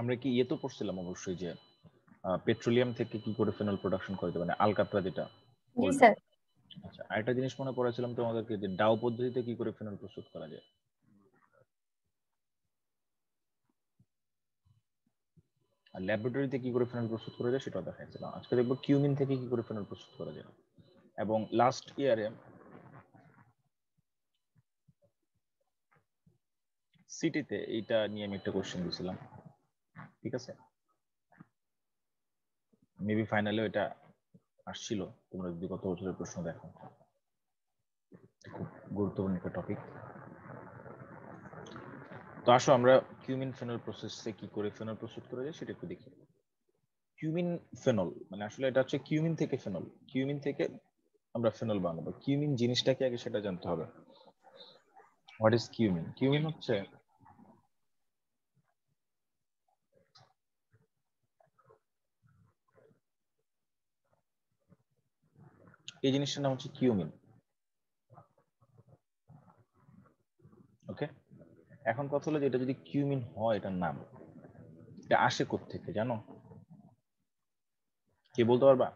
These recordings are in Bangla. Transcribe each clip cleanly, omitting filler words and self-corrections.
আমরা কি তো পড়ছিলাম অবশ্যই যে পেট্রোলিয়াম থেকে কি করে ফেনল প্রোডাকশন করা যায়, মানে আলকাতরা যেটা। জি স্যার। আচ্ছা, আরেকটা জিনিস মনে পড়েছিলাম তোমাদেরকে যে ডাও পদ্ধতিতে কি করে ফেনল প্রস্তুত করা যায়। আর ল্যাবরেটরিতে কি করে ফেনল প্রস্তুত করা যায় সেটাও দেখাইছিলাম। আজকে দেখবো কিউমিন থেকে কি করে ফেনল প্রস্তুত করা যায়। এবং লাস্ট ইয়ারে সিটিতে এইটা নিয়ে আমি একটা কোশ্চেন দিয়েছিলাম, ঠিক আছে? মেবি ফাইনালেও এটা আসছিল, তোমরা যদি গত বছরের প্রশ্ন দেখো। খুব গুরুত্বপূর্ণ একটা টপিক। তো আসো আমরা কিউমিন ফেনল প্রসেসে কি করে ফেনল প্রস্তুত করা যায় সেটা একটু দেখি। কিউমিন ফেনল মানে আসলে এটা হচ্ছে কিউমিন থেকে ফেনল, কিউমিন থেকে আমরা ফেনল বানাবো। কিউমিন জিনিসটা কি আগে সেটা জানতে হবে। What is cumin? কিউমিন হচ্ছে এই জিনিসটার নাম হচ্ছে কিউমিন। ওকে, এখন কথা হলো যে এটা যদি কিউমিন হয়, এটার নাম এটা আসে কোত্থেকে জানো? কে বলতে পারবা?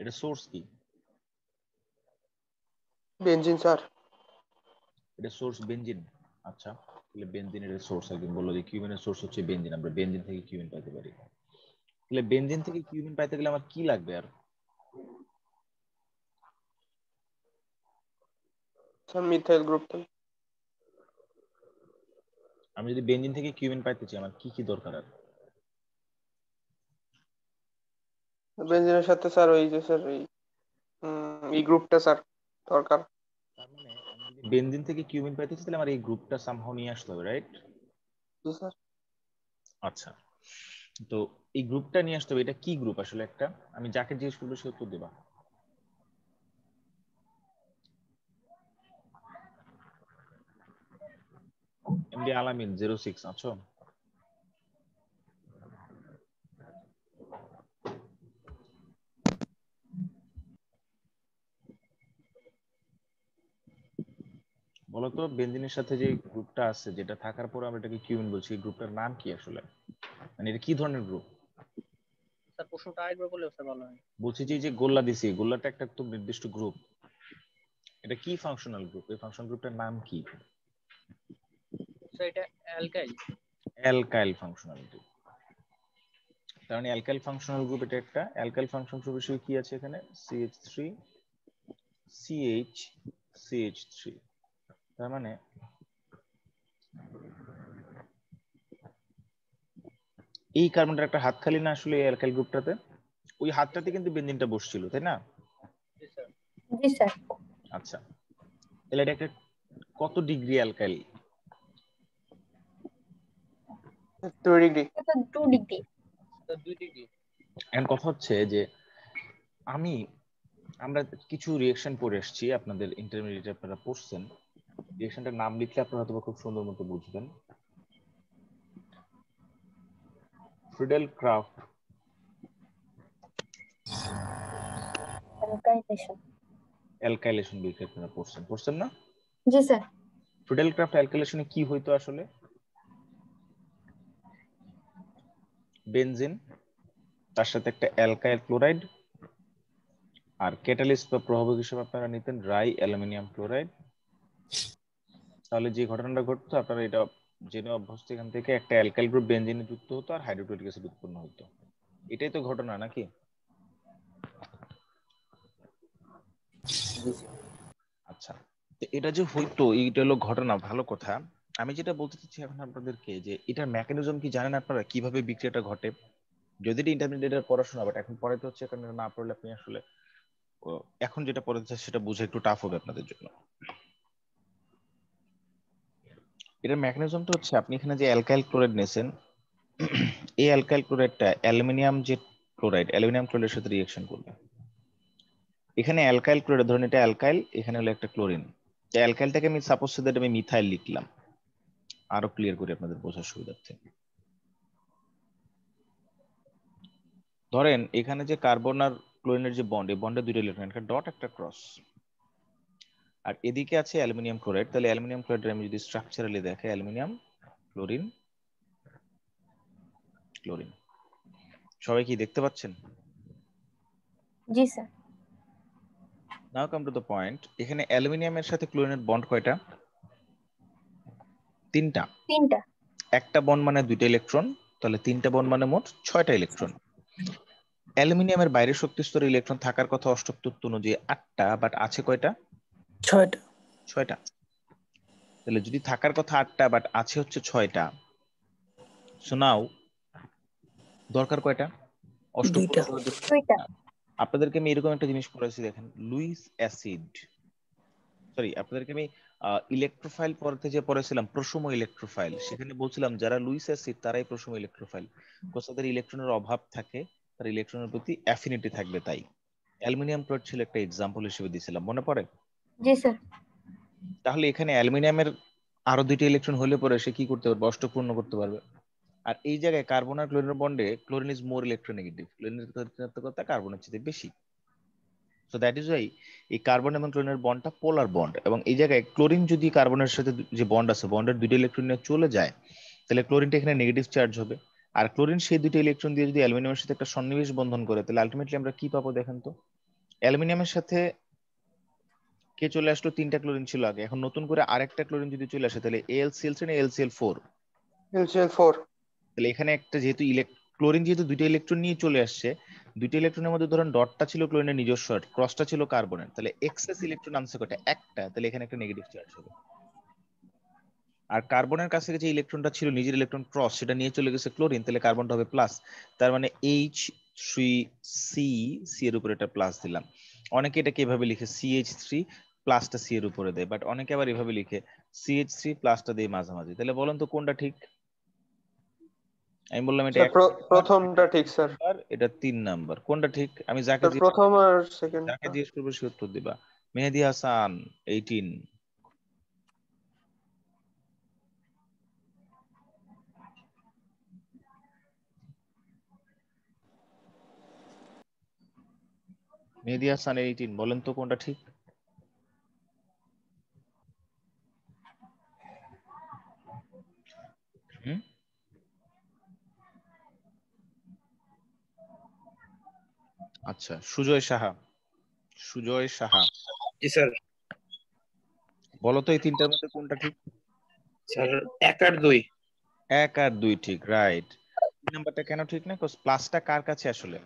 এটা সোর্স কি? Benzene sir. এটা সোর্স বেনজিন। আচ্ছা, তাহলে বেনজিনের সোর্স, একদিন বললো যে কিউমিনের সোর্স হচ্ছে বেনজিন, আমরা বেনজিন থেকে কিউমিন পাইতে পারি। তাহলে বেনজিন থেকে কিউমিন পাইতে গেলে আমার কি লাগবে? আর স্যার মিথাইল গ্রুপ থেকে। আমি যদি বেনজিন থেকে কিউমিন পাইতে চাই, আমার কি কি দরকার? আর বেনজিনের সাথে স্যার ওই যে স্যার এই গ্রুপটা স্যার দরকার। তার মানে আমি যদি বেনজিন থেকে কিউমিন পাইতে চাই, তাহলে আমার এই গ্রুপটা সামহাও নিয়ে আসতে হবে, রাইট? জি স্যার। আচ্ছা, তো এই গ্রুপটা নিয়ে আসতে হবে। এটা কি গ্রুপ আসলে? একটা আমি যাকে জিজ্ঞেস করবো সে উত্তর দেবা। এমডি আলামিন 06 আছো? বলতো বেনজিনের সাথে যে গ্রুপটা আছে, যেটা থাকার পর আমরা এটাকে কিউমিন বলছি, এই গ্রুপটার নাম কি আসলে? মানে এটা কি ধরনের গ্রুপ? স্যার প্রশ্নটা আরেকবার বললে স্যার ভালো হয়। বলছি যে এই যে গোল্লা দিছি, গোল্লাটা একটা তো নির্দিষ্ট গ্রুপ, এটা কি ফাংশনাল গ্রুপ? এই ফাংশনাল গ্রুপটার নাম কি? স্যার এটা অ্যালকাইল। Alkyl functional group. তার মানে অ্যালকাইল ফাংশনাল গ্রুপ এটা একটা। অ্যালকাইল ফাংশন গ্রুপ হিসেবে কি আছে এখানে? CH3 CH CH3। তার মানে এই কার্বনটার একটা হাত খালি না আসলে এই অ্যালকাইল গ্রুপটাতে? ওই হাতটাতে কিন্তু বেনজিনটা বসছিল, তাই না? জি স্যার। জি স্যার। আচ্ছা, তাহলে এটা একটা কত ডিগ্রি অ্যালকাইল? 2 ডিগ্রি। এটা 2 ডিগ্রি। Sir 2 degree. এখন কথা হচ্ছে যে আমরা কিছু রিঅ্যাকশন পড়ে এসেছি, আপনাদের ইন্টারমিডিয়েটে আপনারা পড়ছেন। রিঅ্যাকশনটার নাম লিখলে আপনারা হয়তো খুব সুন্দর মতো বুঝবেন। Friedel craft alkylation. অ্যালকাইলেশন লিখে আপনারা পড়ছেন না? জি স্যার। ফ্রিডেল ক্রাফট অ্যালকাইলেশনে কি হইতো আসলে? বেনজিন, তার সাথে একটা অ্যালকাইল ক্লোরাইড, আর ক্যাটালিস্ট বা প্রভাবক হিসেবে আপনারা নিতেন ড্রাই অ্যালুমিনিয়াম ক্লোরাইড। তাহলে যে ঘটনাটা ঘটতো আপনারা এটা জেনে অভ্যস্ত, এখান থেকে একটা অ্যালকাইল গ্রুপ বেনজিনে যুক্ত হতো আর হাইড্রোক্লোরিক অ্যাসিড উৎপন্ন হতো। এটাই তো ঘটনা নাকি? আচ্ছা, তো এটা যে হইতো, এইটা হলো ঘটনা, ভালো কথা। আমি যেটা বলতে চাচ্ছি এখন আপনাদেরকে, যে এটার মেকানিজম কি জানেন আপনারা, কিভাবে বিক্রিয়াটা ঘটে? যদি এটা ইন্টারমিডিয়েটের পড়াশোনা, বাট এখন পড়াতে হচ্ছে, কারণ না পড়লে আপনি আসলে এখন যেটা পড়াতে চাচ্ছি সেটা বুঝে একটু টাফ হবে আপনাদের জন্য। এটার মেকানিজমটা হচ্ছে, আপনি এখানে যে অ্যালকাইল ক্লোরাইড নিয়েছেন, এই অ্যালকাইল ক্লোরাইডটা অ্যালুমিনিয়াম যে ক্লোরাইড, অ্যালুমিনিয়াম ক্লোরাইডের সাথে রিঅ্যাকশন করবে। এখানে অ্যালকাইল ক্লোরাইড, ধরুন এটা অ্যালকাইল, এখানে হলো একটা ক্লোরিন। অ্যালকাইলটাকে আমি সাপোজ দ্যাট আমি মিথাইল লিখলাম, আরো ক্লিয়ার করে আপনাদের বোঝার সুবিধার্থে। ধরেন এখানে যে কার্বন আর ক্লোরিনের যে বন্ড, এই বন্ডে দুইটা ইলেকট্রন, একটা ডট একটা ক্রস। আর এদিকে আছে অ্যালুমিনিয়াম ক্লোরাইড, তাহলে অ্যালুমিনিয়াম ক্লোরাইড আমি যদি স্ট্রাকচারালি দেখে, অ্যালুমিনিয়াম ক্লোরিন ক্লোরিন। সবাই কি দেখতে পাচ্ছেন? জি sir. Now come to the point. এখানে অ্যালুমিনিয়ামের সাথে ক্লোরিনের বন্ড কয়টা? তিনটা। তিনটা। একটা বন্ড মানে দুইটা ইলেকট্রন, তাহলে তিনটা বন্ড মানে মোট 6টা ইলেকট্রন। অ্যালুমিনিয়ামের বাইরের শক্তি স্তরে ইলেকট্রন থাকার কথা অষ্টক তত্ত্ব অনুযায়ী 8টা, বাট আছে কয়টা? 6টা। 6টা। তাহলে যদি থাকার কথা 8টা বাট আছে হচ্ছে 6টা, সো নাও দরকার কয়টা অষ্টক পূরণ 2টা। করার জন্য? 2টা। আপনাদেরকে আমি এরকম একটা জিনিস করেছি, দেখেন লুইস অ্যাসিড, সরি আপনাদেরকে আমি ইলেকট্রোফাইল পড়তে যে পড়েছিলাম প্রসম ইলেকট্রোফাইল, সেখানে বলছিলাম যারা লুইস অ্যাসিড তারাই প্রসম ইলেকট্রোফাইল, বিকজ তাদের ইলেকট্রনের অভাব থাকে, তার ইলেকট্রনের প্রতি অ্যাফিনিটি থাকবে। তাই অ্যালুমিনিয়াম ক্লোরাইড ছিল একটা এক্সাম্পল হিসেবে দিয়েছিলাম, মনে পড়ে? জি স্যার। তাহলে এখানে অ্যালুমিনিয়ামের আরো দুইটা ইলেকট্রন হলে পরে সে কি করতে পারবে? অষ্টক পূর্ণ করতে পারবে। আর এই জায়গায় কার্বন আর ক্লোরিনের বন্ডে ক্লোরিন ইজ মোর ইলেকট্রোনেগেটিভ, ক্লোরিনের ঋণাত্মকতা কার্বনের চেয়ে বেশি। সো দ্যাট ইজ ওয়াই এই কার্বন এবং ক্লোরিনের বন্ডটা পোলার বন্ড, এবং এই জায়গায় ক্লোরিন যদি কার্বনের সাথে যে বন্ড আছে বন্ডের দুইটা ইলেকট্রন নিয়ে চলে যায়, তাহলে ক্লোরিনটা এখানে নেগেটিভ চার্জ হবে। আর ক্লোরিন সেই দুইটা ইলেকট্রন দিয়ে যদি অ্যালুমিনিয়ামের সাথে একটা সন্নিবেশ বন্ধন করে, তাহলে আলটিমেটলি আমরা কি পাবো দেখেন তো? অ্যালুমিনিয়ামের সাথে কে চলে আসলো? 3টা ক্লোরিন ছিল আগে, এখন নতুন করে আরেকটা ক্লোরিন যদি চলে আসে, তাহলে AlCl3 না AlCl4? LCl4। তাহলে এখানে একটা যেহেতু ক্লোরিন যেহেতু দুইটা ইলেকট্রন নিয়ে চলে আসছে, দুইটা ইলেকট্রনের মধ্যে ধরেন ডটটা ছিল ক্লোরিনের নিজস্ব, ক্রসটা ছিল কার্বনের, তাহলে এক্সেস ইলেকট্রন আনছে কয়টা? একটা, তাহলে এখানে একটা নেগেটিভ চার্জ হবে। আর কার্বনের কাছে যে ইলেকট্রনটা ছিল নিজের ইলেকট্রন ক্রস, সেটা নিয়ে চলে গেছে ক্লোরিন, তাহলে কার্বনটা হবে প্লাস। তার মানে H3C এর উপরে একটা প্লাস দিলাম। অনেকে এটাকে এভাবে লিখে CH3 প্লাসটা সি এর উপরে দেয়, বাট অনেকে আবার এভাবে লিখে CH3 প্লাসটা দেয় মাঝামাঝি। তাহলে বলেন তো কোনটা ঠিক? আমি বললাম এটা স্যার 1 প্রথমটা ঠিক স্যার। নাম্বার, এটা 3 নাম্বার, কোনটা ঠিক? আমি যাকে স্যার প্রথম আর সেকেন্ডটা। জিজ্ঞেস করবো সে উত্তর দিবা। মেহেদী হাসান 18। মেহেদী হাসান 18, বলেন তো কোনটা ঠিক? হুম? আচ্ছা, সুজয় সাহা, সুজয় সাহা, জি স্যার। বলো তো এই তিনটার মধ্যে কোনটা ঠিক? স্যার 1 আর 2। 1 আর 2 ঠিক, রাইট। 3 নাম্বারটা কেন ঠিক না? কজ প্লাসটা কার কাছে আসলে?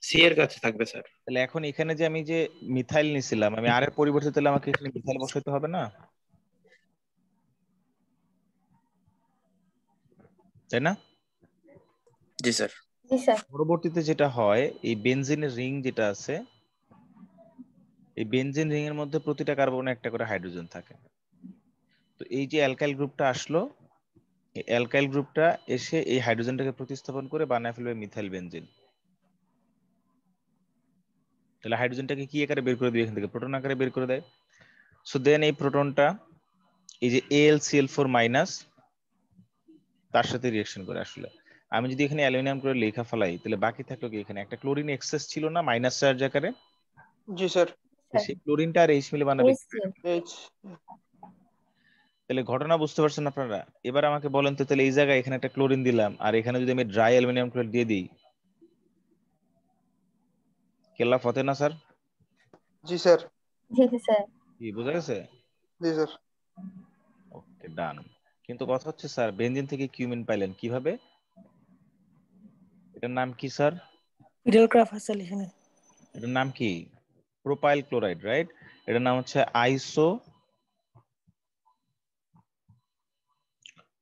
সি এর কাছে থাকবে স্যার। তাহলে এখন এখানে যে আমি যে মিথাইল নিছিলাম, আমি আর এর পরিবর্তে তাহলে আমাকে এখানে মিথাইল বসাইতে হবে না, তাই না? জি স্যার। জি স্যার। পরবর্তীতে যেটা হয়, এই বেনজিনের রিং যেটা আছে, এই বেনজিন রিং এর মধ্যে প্রতিটা কার্বনে একটা করে হাইড্রোজেন থাকে। তো এই যে অ্যালকাইল গ্রুপটা আসলো, এই অ্যালকাইল গ্রুপটা এসে এই হাইড্রোজেনটাকে প্রতিস্থাপন করে বানায় ফেলবে মিথাইল বেনজিন। তাহলে হাইড্রোজেনটাকে কি আকারে বের করে দিবে? এখান থেকে প্রোটন আকারে বের করে দেয়। সো দেন এই প্রোটনটা এই যে AlCl4 মাইনাস তার সাথে রিঅ্যাকশন করে আসলে। আমি যদি এখানে অ্যালুমিনিয়াম করে লেখা ফেলাই, তাহলে বাকি থাকলো কি? এখানে একটা ক্লোরিন এক্সেস ছিল না মাইনাস চার্জ আকারে, জি স্যার। সেই ক্লোরিনটা আর H মিলে বানাবে। HCl। এইচ। তাহলে ঘটনা বুঝতে পারছেন আপনারা? এবার আমাকে বলেন তো, তাহলে এই জায়গায় এখানে একটা ক্লোরিন দিলাম, আর এখানে যদি আমি ড্রাই অ্যালুমিনিয়াম ক্লোরাইড দিয়ে দিই, কেল্লা ফতে না স্যার? জি স্যার। জি স্যার। কি বোঝা গেছে? জি স্যার। ওকে, ডান। কিন্তু কথা হচ্ছে স্যার, বেনজিন থেকে কিউমিন পাইলেন কিভাবে? এটার নাম কি স্যার? ইডেলক্রাফট সলিউশনে। এটার নাম কি? Propyl chloride, right? এটার নাম হচ্ছে আইসো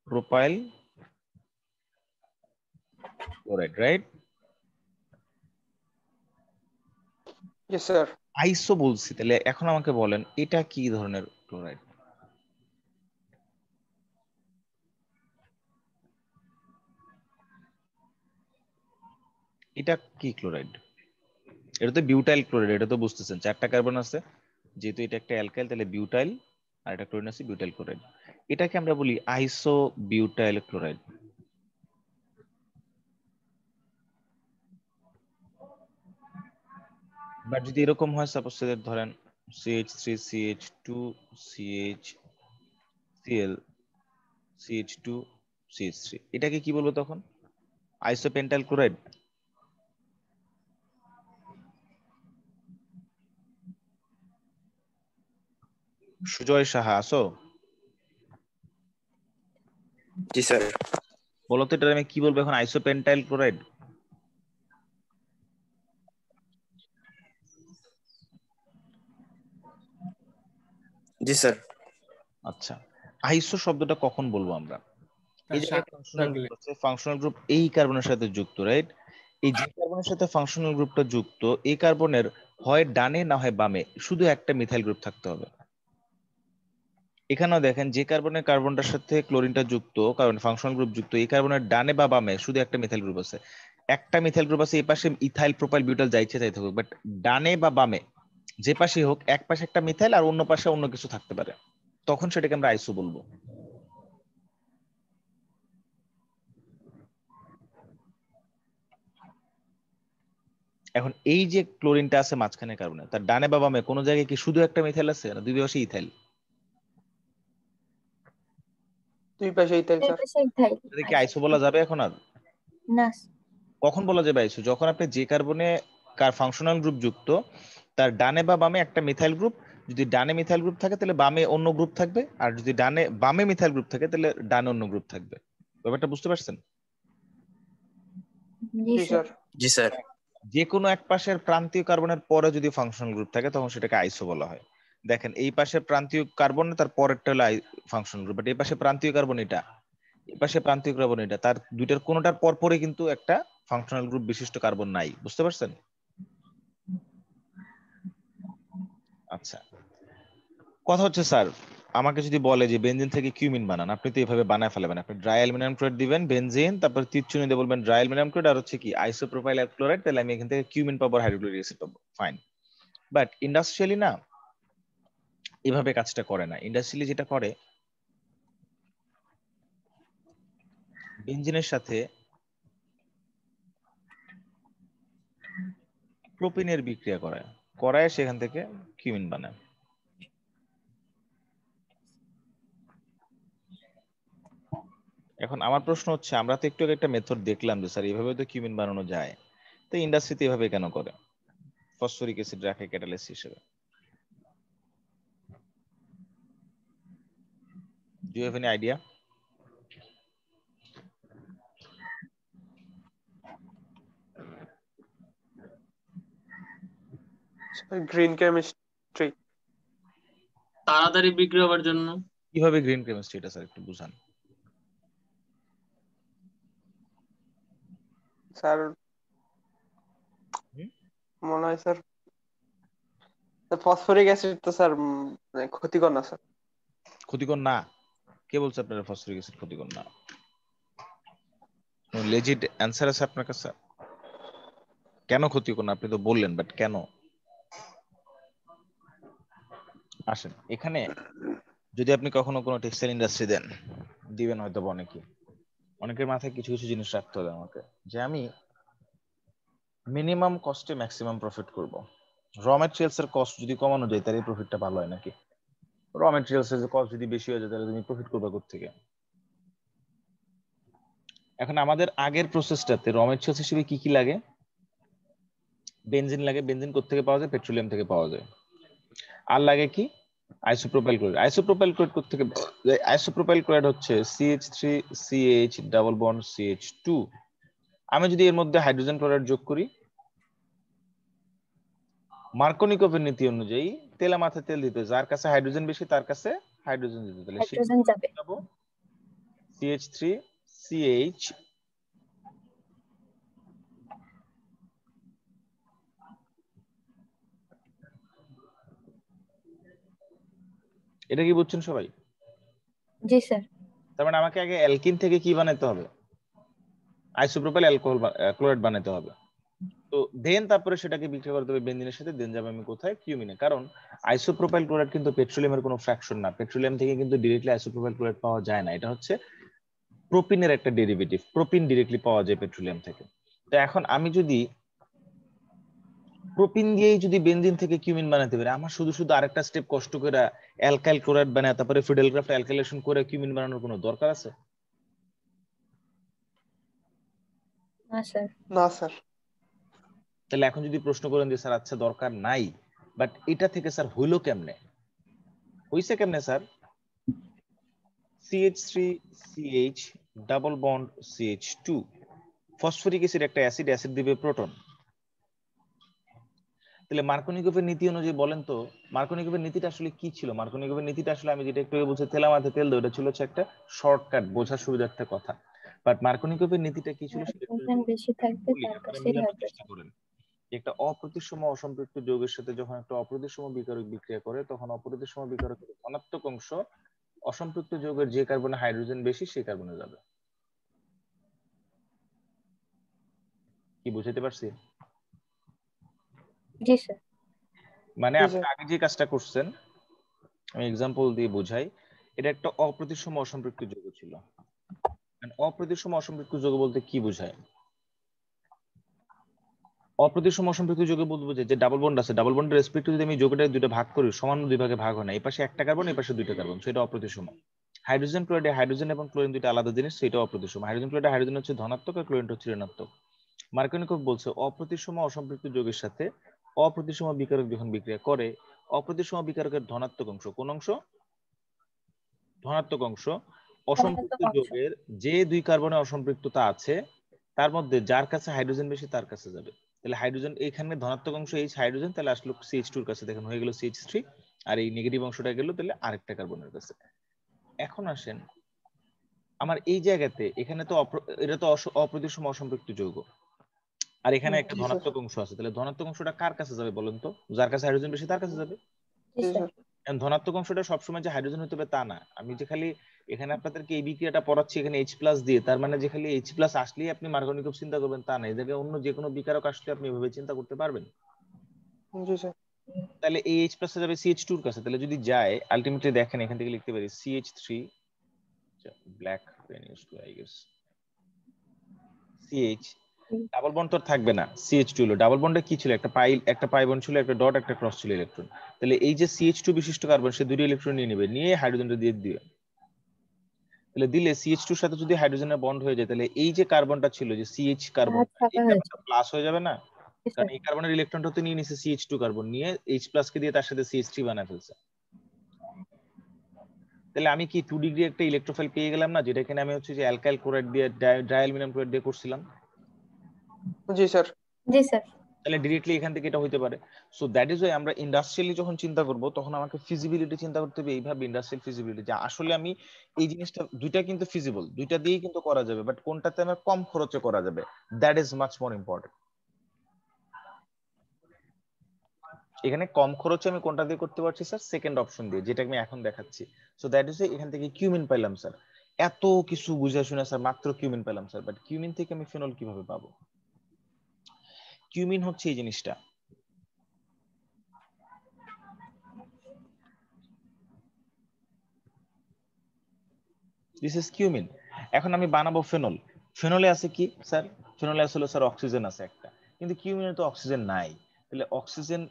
প্রোপাইল ক্লোরাইড, রাইট? জি স্যার। আইসো বলছি, তাহলে এখন আমাকে বলেন এটা কি ধরনের ক্লোরাইড? এটা কি ক্লোরাইড? এটা তো বিউটাইল ক্লোরাইড, এটা তো বুঝতেছেন 4টা কার্বন আছে, যেহেতু এটা একটা অ্যালকাইল, তাহলে বিউটাইল, আর এটা ক্লোরিন আছে বিউটাইল ক্লোরাইড। এটাকে আমরা বলি আইসো বিউটাইল ক্লোরাইড। বাট যদি এরকম হয়, সাপোজ ধরেন CH3 CH2 CHCl CH2 CH3, এটাকে কি বলবো তখন? আইসোপেন্টাইল ক্লোরাইড। সুজয় সাহা আসো? জি স্যার। বলো তো এটা আমি কি বলবো এখন, আইসোপেন্টাইল ক্লোরাইড? জি স্যার। আচ্ছা, আইসো শব্দটা কখন বলবো আমরা? এই জায়গায় ফাংশনাল গ্রুপ আছে, ফাংশনাল গ্রুপ এই কার্বনের সাথে যুক্ত, রাইট? এই যে কার্বনের সাথে ফাংশনাল গ্রুপটা যুক্ত, এই কার্বনের হয় ডানে না হয় বামে শুধু একটা মিথাইল গ্রুপ থাকতে হবে। এখানেও দেখেন যে কার্বনটার সাথে ক্লোরিনটা যুক্ত, কারণ ফাংশনাল গ্রুপ যুক্ত, এই কার্বনের ডানে বা বামে শুধু একটা মিথাইল গ্রুপ আছে। একটা মিথাইল গ্রুপ আছে, এই পাশে ইথাইল প্রোপাইল বিউটাইল যা ইচ্ছে তাই থাকুক, বাট ডানে বা বামে যে পাশে হোক, এক পাশে একটা মিথাইল আর অন্য পাশে অন্য কিছু থাকতে পারে, তখন সেটাকে আমরা আইসো বলবো। এখন এই যে ক্লোরিনটা আছে মাঝখানে কার্বনে, তার ডানে বা বামে কোনো জায়গায় কি শুধু একটা মিথাইল আছে না দুই পাশে ইথাইল? দুই পাশে ইথাইল দুই স্যার। পাশে ইথাইল। এটা কি আইসো বলা যাবে এখন আর? না। কখন বলা যাবে আইসো? যখন আপনি যে কার্বনে ফাংশনাল গ্রুপ যুক্ত, তার ডানে বা বামে একটা মিথাইল গ্রুপ, যদি ডানে মিথাইল গ্রুপ থাকে তাহলে বামে অন্য গ্রুপ থাকবে, আর যদি বামে মিথাইল গ্রুপ থাকে তাহলে ডানে অন্য গ্রুপ থাকবে। ব্যাপারটা বুঝতে পারছেন? জি জি স্যার। স্যার। জি স্যার। যে কোনো এক পাশের প্রান্তীয় কার্বনের পরে যদি ফাংশনাল গ্রুপ থাকে তখন সেটাকে আইসো বলা হয়। দেখেন এই পাশে প্রান্তীয় কার্বন, তার পরেরটা হলো ফাংশনাল গ্রুপ, বাট এই পাশে প্রান্তীয় কার্বন এটা, এই পাশে প্রান্তীয় কার্বন এটা, তার দুইটার কোনোটার পর পরে কিন্তু একটা ফাংশনাল গ্রুপ বিশিষ্ট কার্বন নাই। বুঝতে পারছেন? আচ্ছা, কথা হচ্ছে স্যার, আমাকে যদি বলে যে বেনজিন থেকে কিউমিন বানান, আপনি তো এইভাবে বানায় ফেলবেন। আপনি ড্রাই অ্যালুমিনিয়াম ক্লোরাইড দিবেন, বেনজিন, তারপর তীরচুনি দিয়ে বলবেন ড্রাই অ্যালুমিনিয়াম ক্লোরাইড আর হচ্ছে কি আইসোপ্রোপাইল ক্লোরাইড, তাহলে আমি এখান থেকে কিউমিন পাবো, হাইড্রোক্লোরিক অ্যাসিড পাবো, ফাইন। বাট ইন্ডাস্ট্রিয়ালি না এভাবে কাজটা করে না। ইন্ডাস্ট্রিয়ালি যেটা করে, বেনজিনের সাথে প্রোপিনের বিক্রিয়া করায় সেখান থেকে কিউমিন বানায়। এখন আমার প্রশ্ন হচ্ছে, আমরা তো একটু আগে একটা মেথড দেখলাম যে স্যার এইভাবে তো কিউমিন বানানো যায়, তো ইন্ডাস্ট্রিতে এভাবে কেন করে? ফসফরিক অ্যাসিড রাখে ক্যাটালিস্ট হিসেবে। Do you have any idea? Green chemistry. তাড়াতাড়ি বিক্রি হওয়ার জন্য। কিভাবে গ্রিন কেমিস্ট্রি, এটা স্যার একটু বুঝান। স্যার মনে হয় স্যার ফসফরিক অ্যাসিড তো স্যার মানে ক্ষতিকর না স্যার। ক্ষতিকর না? কে বলছে আপনার ফসফরিক অ্যাসিড ক্ষতিকর না? লেজিট অ্যান্সার আছে আপনার কাছে? কেন ক্ষতিকর না আপনি তো বললেন, বাট কেন? আসেন এখানে, যদি আপনি কখনো কোনো টেক্সটাইল ইন্ডাস্ট্রি দিবেন হয়তো অনেকের মাথায় কিছু কিছু জিনিস রাখতে হবে আমাকে, যে আমি মিনিমাম কস্টে ম্যাক্সিমাম প্রফিট করব। র ম্যাটেরিয়ালস এর কস্ট যদি কমানো যায় তাহলে প্রফিটটা ভালো হয় নাকি? র ম্যাটেরিয়ালস এর কস্ট যদি বেশি হয়ে যায় তাহলে তুমি প্রফিট করবে কোত্থেকে? এখন আমাদের আগের প্রসেসটাতে র ম্যাটেরিয়ালস হিসেবে কি কি লাগে? বেনজিন লাগে। বেনজিন কোত্থেকে পাওয়া যায়? পেট্রোলিয়াম থেকে পাওয়া যায়। আর লাগে কি? Isopropyl chloride. আইসোপ্রোপাইল ক্লোরাইড কোত্থেকে পাওয়া যায়? আইসোপ্রোপাইল ক্লোরাইড হচ্ছে CH3CH ডাবল বন্ড CH2। আমি যদি এর মধ্যে হাইড্রোজেন ক্লোরাইড যোগ করি, মার্কোনিকোভের নীতি অনুযায়ী তেলা মাথায় তেল দিতে, যার কাছে হাইড্রোজেন বেশি তার কাছে হাইড্রোজেন দিতে, তাহলে হাইড্রোজেন যাবে। CH3CH এটা কি বুঝছেন সবাই? জি স্যার। তার মানে আমাকে আগে অ্যালকিন থেকে কি বানাতে হবে? আইসোপ্রোপাইল অ্যালকোহল ক্লোরাইড বানাতে হবে। তো দেন তারপরে সেটাকে বিক্রিয়া করতে হবে বেনজিনের সাথে, দেন যাবে আমি কোথায়? কিউমিনে। কারণ আইসোপ্রোপাইল ক্লোরাইড কিন্তু পেট্রোলিয়ামের কোনো ফ্র্যাকশন না। পেট্রোলিয়াম থেকে কিন্তু ডিরেক্টলি আইসোপ্রোপাইল ক্লোরাইড পাওয়া যায় না। এটা হচ্ছে প্রোপিনের একটা ডেরিভেটিভ। প্রোপিন ডিরেক্টলি পাওয়া যায় পেট্রোলিয়াম থেকে। তো এখন আমি যদি প্রোপিন দিয়েই যদি বেনজিন থেকে কিউমিন বানাতে পারি, আমার শুধু শুধু আরেকটা স্টেপ কষ্ট করে অ্যালকাইল ক্লোরাইড বানায় তারপরে ফিডেলক্রাফট অ্যালকাইলেশন করে কিউমিন বানানোর কোনো দরকার আছে? না স্যার। না স্যার। তাহলে এখন যদি প্রশ্ন করেন যে স্যার আচ্ছা দরকার নাই, বাট এটা থেকে স্যার হইলো কেমনে, হইছে কেমনে sir? CH3CH double bond CH2, phosphoric acid একটা অ্যাসিড, অ্যাসিড দিবে প্রোটন। তাহলে মার্কোনিকোভের নীতি অনুযায়ী বলেন তো মার্কোনিকোভের নীতিটা আসলে কি ছিল? মার্কোনিকোভের নীতিটা আসলে আমি যেটা একটু আগে বলছি তেলা মাথায় তেল দাও, এটা ছিল হচ্ছে একটা শর্টকাট, বোঝার সুবিধার্থে কথা। বাট মার্কোনিকোভের নীতিটা কি ছিল সেটা একটু হাইড্রোজেন বেশি থাকবে বলি, তার আপনারা কাছেই মিলানোর হবে। চেষ্টা করেন। একটা অপ্রতিসম অসম্পৃক্ত যৌগের সাথে যখন একটা অপ্রতিসম বিকারক বিক্রিয়া করে, তখন অপ্রতিসম বিকারকের ধনাত্মক অংশ অসম্পৃক্ত যৌগের যে কার্বনে হাইড্রোজেন বেশি সেই কার্বনে যাবে। কি বুঝাতে পারছি? জি স্যার। মানে জি আপনি স্যার। আগে যে কাজটা করছেন, আমি এক্সাম্পল দিয়ে বোঝাই। এটা একটা অপ্রতিসম অসম্পৃক্ত যৌগ ছিল। অপ্রতিসম অসম্পৃক্ত যৌগ বলতে কি বোঝায়? অপ্রতিসম অসম্পৃক্ত যৌগ বলতে বোঝায় যে ডাবল বন্ড আছে, ডাবল বন্ডের রেসপেক্টে যদি আমি যৌগটা দুটো ভাগ করি, সমান দুই ভাগে ভাগ হয় না, এই পাশে একটা কার্বন এই পাশে দুইটা কার্বন, সেটা অপ্রতিসম। হাইড্রোজেন ক্লোরাইডে হাইড্রোজেন এবং ক্লোরিন দুইটা আলাদা জিনিস, সেটা অপ্রতিসম। হাইড্রোজেন ক্লোরাইডে হাইড্রোজেন হচ্ছে ধনাত্মক আর ক্লোরিন হচ্ছে ঋণাত্মক। মার্কোনিকভ বলছে অপ্রতিসম অসম্পৃক্ত যৌগের সাথে অপ্রতিসম বিকারক যখন বিক্রিয়া করে, অপ্রতিসম বিকারকের ধনাত্মক অংশ কোন অংশ? ধনাত্মক অংশ অসম্পৃক্ত যৌগের যে দুই কার্বনে অসম্পৃক্ততা আছে তার মধ্যে যার কাছে হাইড্রোজেন বেশি তার কাছে যাবে। তাহলে হাইড্রোজেন এখানে ধনাত্মক অংশ এইচ হাইড্রোজেন, তাহলে আসলো CH2 এর কাছে, দেখেন হয়ে গেল CH3, আর এই নেগেটিভ অংশটা গেল তাহলে আরেকটা কার্বনের কাছে। এখন আসেন আমার এই জায়গাতে, এখানে তো এটা তো অপ্রতিসম অসম্পৃক্ত যৌগ, আর এখানে একটা জি স্যার। ধনাত্মক অংশ আছে, তাহলে ধনাত্মক অংশটা কার কাছে যাবে বলেন তো? যার কাছে হাইড্রোজেন বেশি তার কাছে যাবে। জি জি স্যার। স্যার। এখন ধনাত্মক অংশটা সবসময় যে হাইড্রোজেন হতে হবে তা না। আমি যে খালি এখানে আপনাদেরকে এই বিক্রিয়াটা পড়াচ্ছি এখানে H+ দিয়ে, তার মানে যে খালি H+ আসলেই আপনি মার্কোনিকভ চিন্তা করবেন তা না, এই জায়গায় অন্য যে কোনো বিকারক আসলে আপনি এভাবে চিন্তা করতে পারবেন। জি স্যার। তাহলে এই H+ যাবে CH2 এর কাছে, তাহলে যদি যায় আলটিমেটলি দেখেন এখান থেকে লিখতে পারি CH3, black pen use to I guess, CH double bond তো থাকবে না, CH2 হলো ডাবল বন্ডে কি ছিল, একটা পাই বন্ড ছিল, একটা ডট, একটা ক্রস ছিল ইলেকট্রন। তাহলে এই যে CH2 বিশিষ্ট কার্বন সে দুটো ইলেকট্রন নিয়ে নেবে, নিয়ে হাইড্রোজেনটা দিয়ে দিবে। তাহলে দিলে CH2 এর সাথে যদি হাইড্রোজেনের বন্ড হয়ে যায়, তাহলে এই যে কার্বনটা ছিল যে CH কার্বন, ফাঁকা এই হয়ে কার্বনটা প্লাস হয়ে যাবে না? জি কারণ স্যার। এই কার্বনের ইলেকট্রনটা তো নিয়ে নিছে CH2 কার্বন, নিয়ে H+ কে দিয়ে তার সাথে CH3 বানায় ফেলছে। তাহলে আমি কি 2 ডিগ্রি একটা ইলেকট্রোফাইল পেয়ে গেলাম না, যেটা এখানে আমি হচ্ছে যে অ্যালকাইল ক্লোরাইড দিয়ে ডাইঅ্যালুমিনিয়াম ক্লোরাইড দিয়ে করছিলাম। জি স্যার। জি স্যার। তাহলে ডিরেক্টলি এখান থেকে এটা হইতে পারে। সো দ্যাট ইজ ওয়াই আমরা ইন্ডাস্ট্রিয়ালি যখন চিন্তা করব তখন আমাকে ফিজিবিলিটি চিন্তা করতে হবে এইভাবে, ইন্ডাস্ট্রিয়াল ফিজিবিলিটি, যে আসলে আমি এই জিনিসটা দুইটা কিন্তু ফিজিবল, দুইটা দিয়েই কিন্তু করা যাবে, বাট কোনটাতে আমার কম খরচে করা যাবে, that is much more important. এখানে কম খরচে আমি কোনটা দিয়ে করতে পারছি স্যার? সেকেন্ড অপশন দিয়ে, যেটা আমি এখন দেখাচ্ছি। সো দ্যাট ইজ এখান থেকে কিউমিন পাইলাম স্যার, এত কিছু বুঝে শুনে স্যার মাত্র কিউমিন পেলাম স্যার, বাট কিউমিন থেকে আমি ফেনল কিভাবে পাবো? কিউমিন হচ্ছে এই জিনিসটা, দিস ইজ কিউমিন। এখন আমি বানাবো ফেনল, ফেনলে আছে কি স্যার? ফেনলে আসলে স্যার অক্সিজেন আছে একটা, কিন্তু কিউমিনে তো অক্সিজেন নাই। তাহলে অক্সিজেন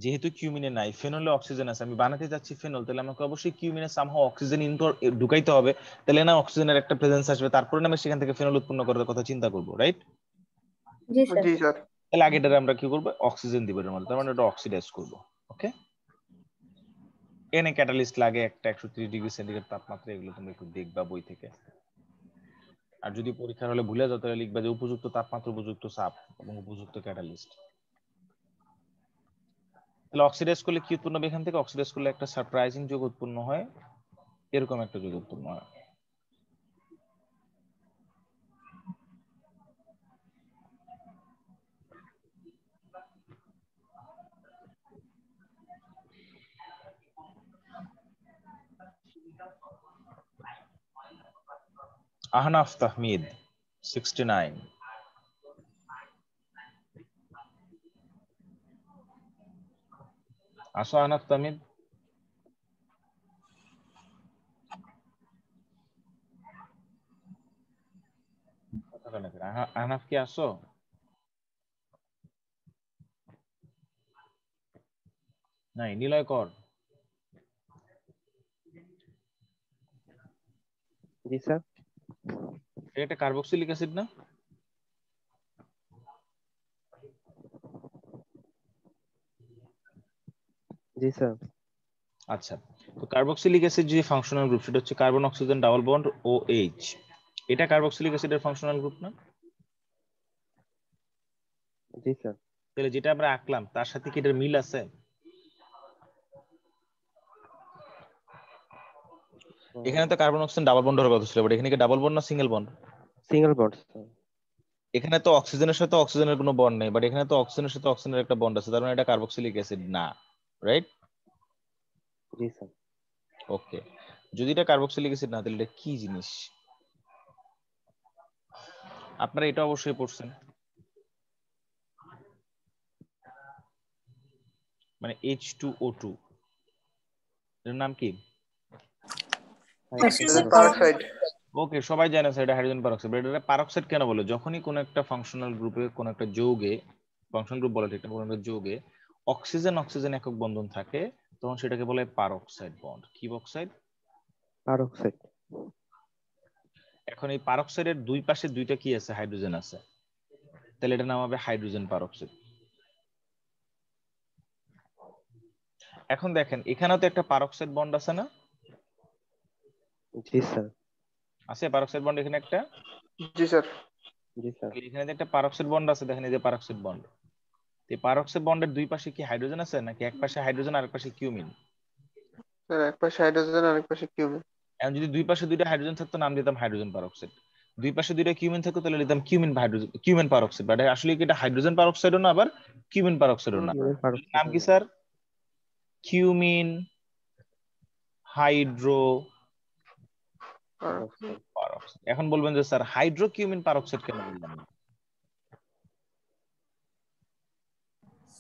যেহেতু কিউমিনে নাই, ফেনলে অক্সিজেন আছে, আমি বানাতে যাচ্ছি ফেনল, তাহলে আমাকে অবশ্যই কিউমিনে সামহাও অক্সিজেন ঢুকাইতে হবে, তাহলে না অক্সিজেনের একটা প্রেজেন্স আসবে, তারপরে না আমি সেখান থেকে ফেনল উৎপন্ন করার কথা চিন্তা করব, রাইট? জি স্যার। জি স্যার। তাহলে আগেটারে আমরা কি করবো? অক্সিজেন দিব এর মধ্যে, তার মানে এটা অক্সিডাইজ করব। ওকে, এনে ক্যাটালিস্ট লাগে একটা 130 ডিগ্রি সেন্টিগ্রেড তাপমাত্রা, এগুলো তুমি একটু দেখবা বই থেকে। আর যদি পরীক্ষার হলে ভুলে যাও তাহলে লিখবা যে উপযুক্ত তাপমাত্রা, উপযুক্ত চাপ এবং উপযুক্ত ক্যাটালিস্ট। তাহলে অক্সিডাইজ করলে কি উৎপন্ন হবে? এখান থেকে অক্সিডাইজ করলে একটা সারপ্রাইজিং যৌগ উৎপন্ন হয়, এরকম একটা যৌগ উৎপন্ন হয়। আহনাফ তাহমিদ 69। আসো আহনাফ তাহমিদ। আহনাফ কি আসো? নাই, নিলয় কর। জি স্যার। এটা একটা কার্বক্সিলিক অ্যাসিড না? জি স্যার। আচ্ছা, তো কার্বক্সিলিক অ্যাসিড যে ফাংশনাল গ্রুপ সেটা হচ্ছে carbon oxygen double bond OH। এটা কার্বক্সিলিক অ্যাসিডের ফাংশনাল গ্রুপ না? জি স্যার। তাহলে যেটা আমরা আঁকলাম তার সাথে কি এটার মিল আছে? এখানে তো কার্বন অক্সিজেন ডাবল বন্ড হওয়ার কথা ছিল, বাট এখানে কি ডাবল বন্ড না single bond? Single bond sir. এখানে তো অক্সিজেনের সাথে অক্সিজেনের কোনো বন্ড নেই, বাট এখানে তো অক্সিজেনের সাথে অক্সিজেনের একটা বন্ড আছে, তার মানে এটা কার্বক্সিলিক অ্যাসিড না, রাইট? জি স্যার। ওকে, যদি এটা কার্বক্সিলিক অ্যাসিড না তাহলে এটা কি জিনিস? আপনারা এটা অবশ্যই পড়ছেন, মানে H2O2 এর নাম কি? Hydrogen peroxide. ওকে, সবাই জানে স্যার এটা হাইড্রোজেন পারঅক্সাইড। এটা পারঅক্সাইড কেন বলে? যখনই কোনো একটা ফাংশনাল গ্রুপে কোনো একটা যৌগে, ফাংশনাল গ্রুপ বলে ঠিক না, কোনো একটা যৌগে অক্সিজেন অক্সিজেন একক বন্ধন থাকে তখন সেটাকে বলে পারঅক্সাইড বন্ড। কি অক্সাইড? পারঅক্সাইড। এখন এই পারঅক্সাইডের দুই পাশে দুইটা কি আছে? হাইড্রোজেন আছে, তাহলে এটার নাম হবে হাইড্রোজেন পারঅক্সাইড। এখন দেখেন এখানেও তো একটা পারঅক্সাইড বন্ড আছে না? জি স্যার। আছে পারঅক্সাইড বন্ড এখানে একটা? জি স্যার। জি স্যার। তাহলে এখানে যে একটা পারঅক্সাইড বন্ড আছে, দেখেন এই যে পারঅক্সাইড বন্ড, এই পারঅক্সাইড বন্ডের দুই পাশে কি হাইড্রোজেন আছে নাকি এক পাশে হাইড্রোজেন আর এক পাশে কিউমিন? স্যার এক পাশে হাইড্রোজেন আর এক পাশে কিউমিন। এখন যদি দুই পাশে দুইটা হাইড্রোজেন থাকতো নাম দিতাম হাইড্রোজেন পারঅক্সাইড, দুই পাশে দুইটা কিউমিন থাকতো তাহলে দিতাম cumin hydrogen, cumin peroxide. But আসলে কি এটা হাইড্রোজেন পারঅক্সাইডও না আবার কিউমিন পারঅক্সাইডও না। নাম কি স্যার? Cumin hydro peroxide. এখন বলবেন যে স্যার হাইড্রো কিউমিন পারঅক্সাইড কেন বললেন না?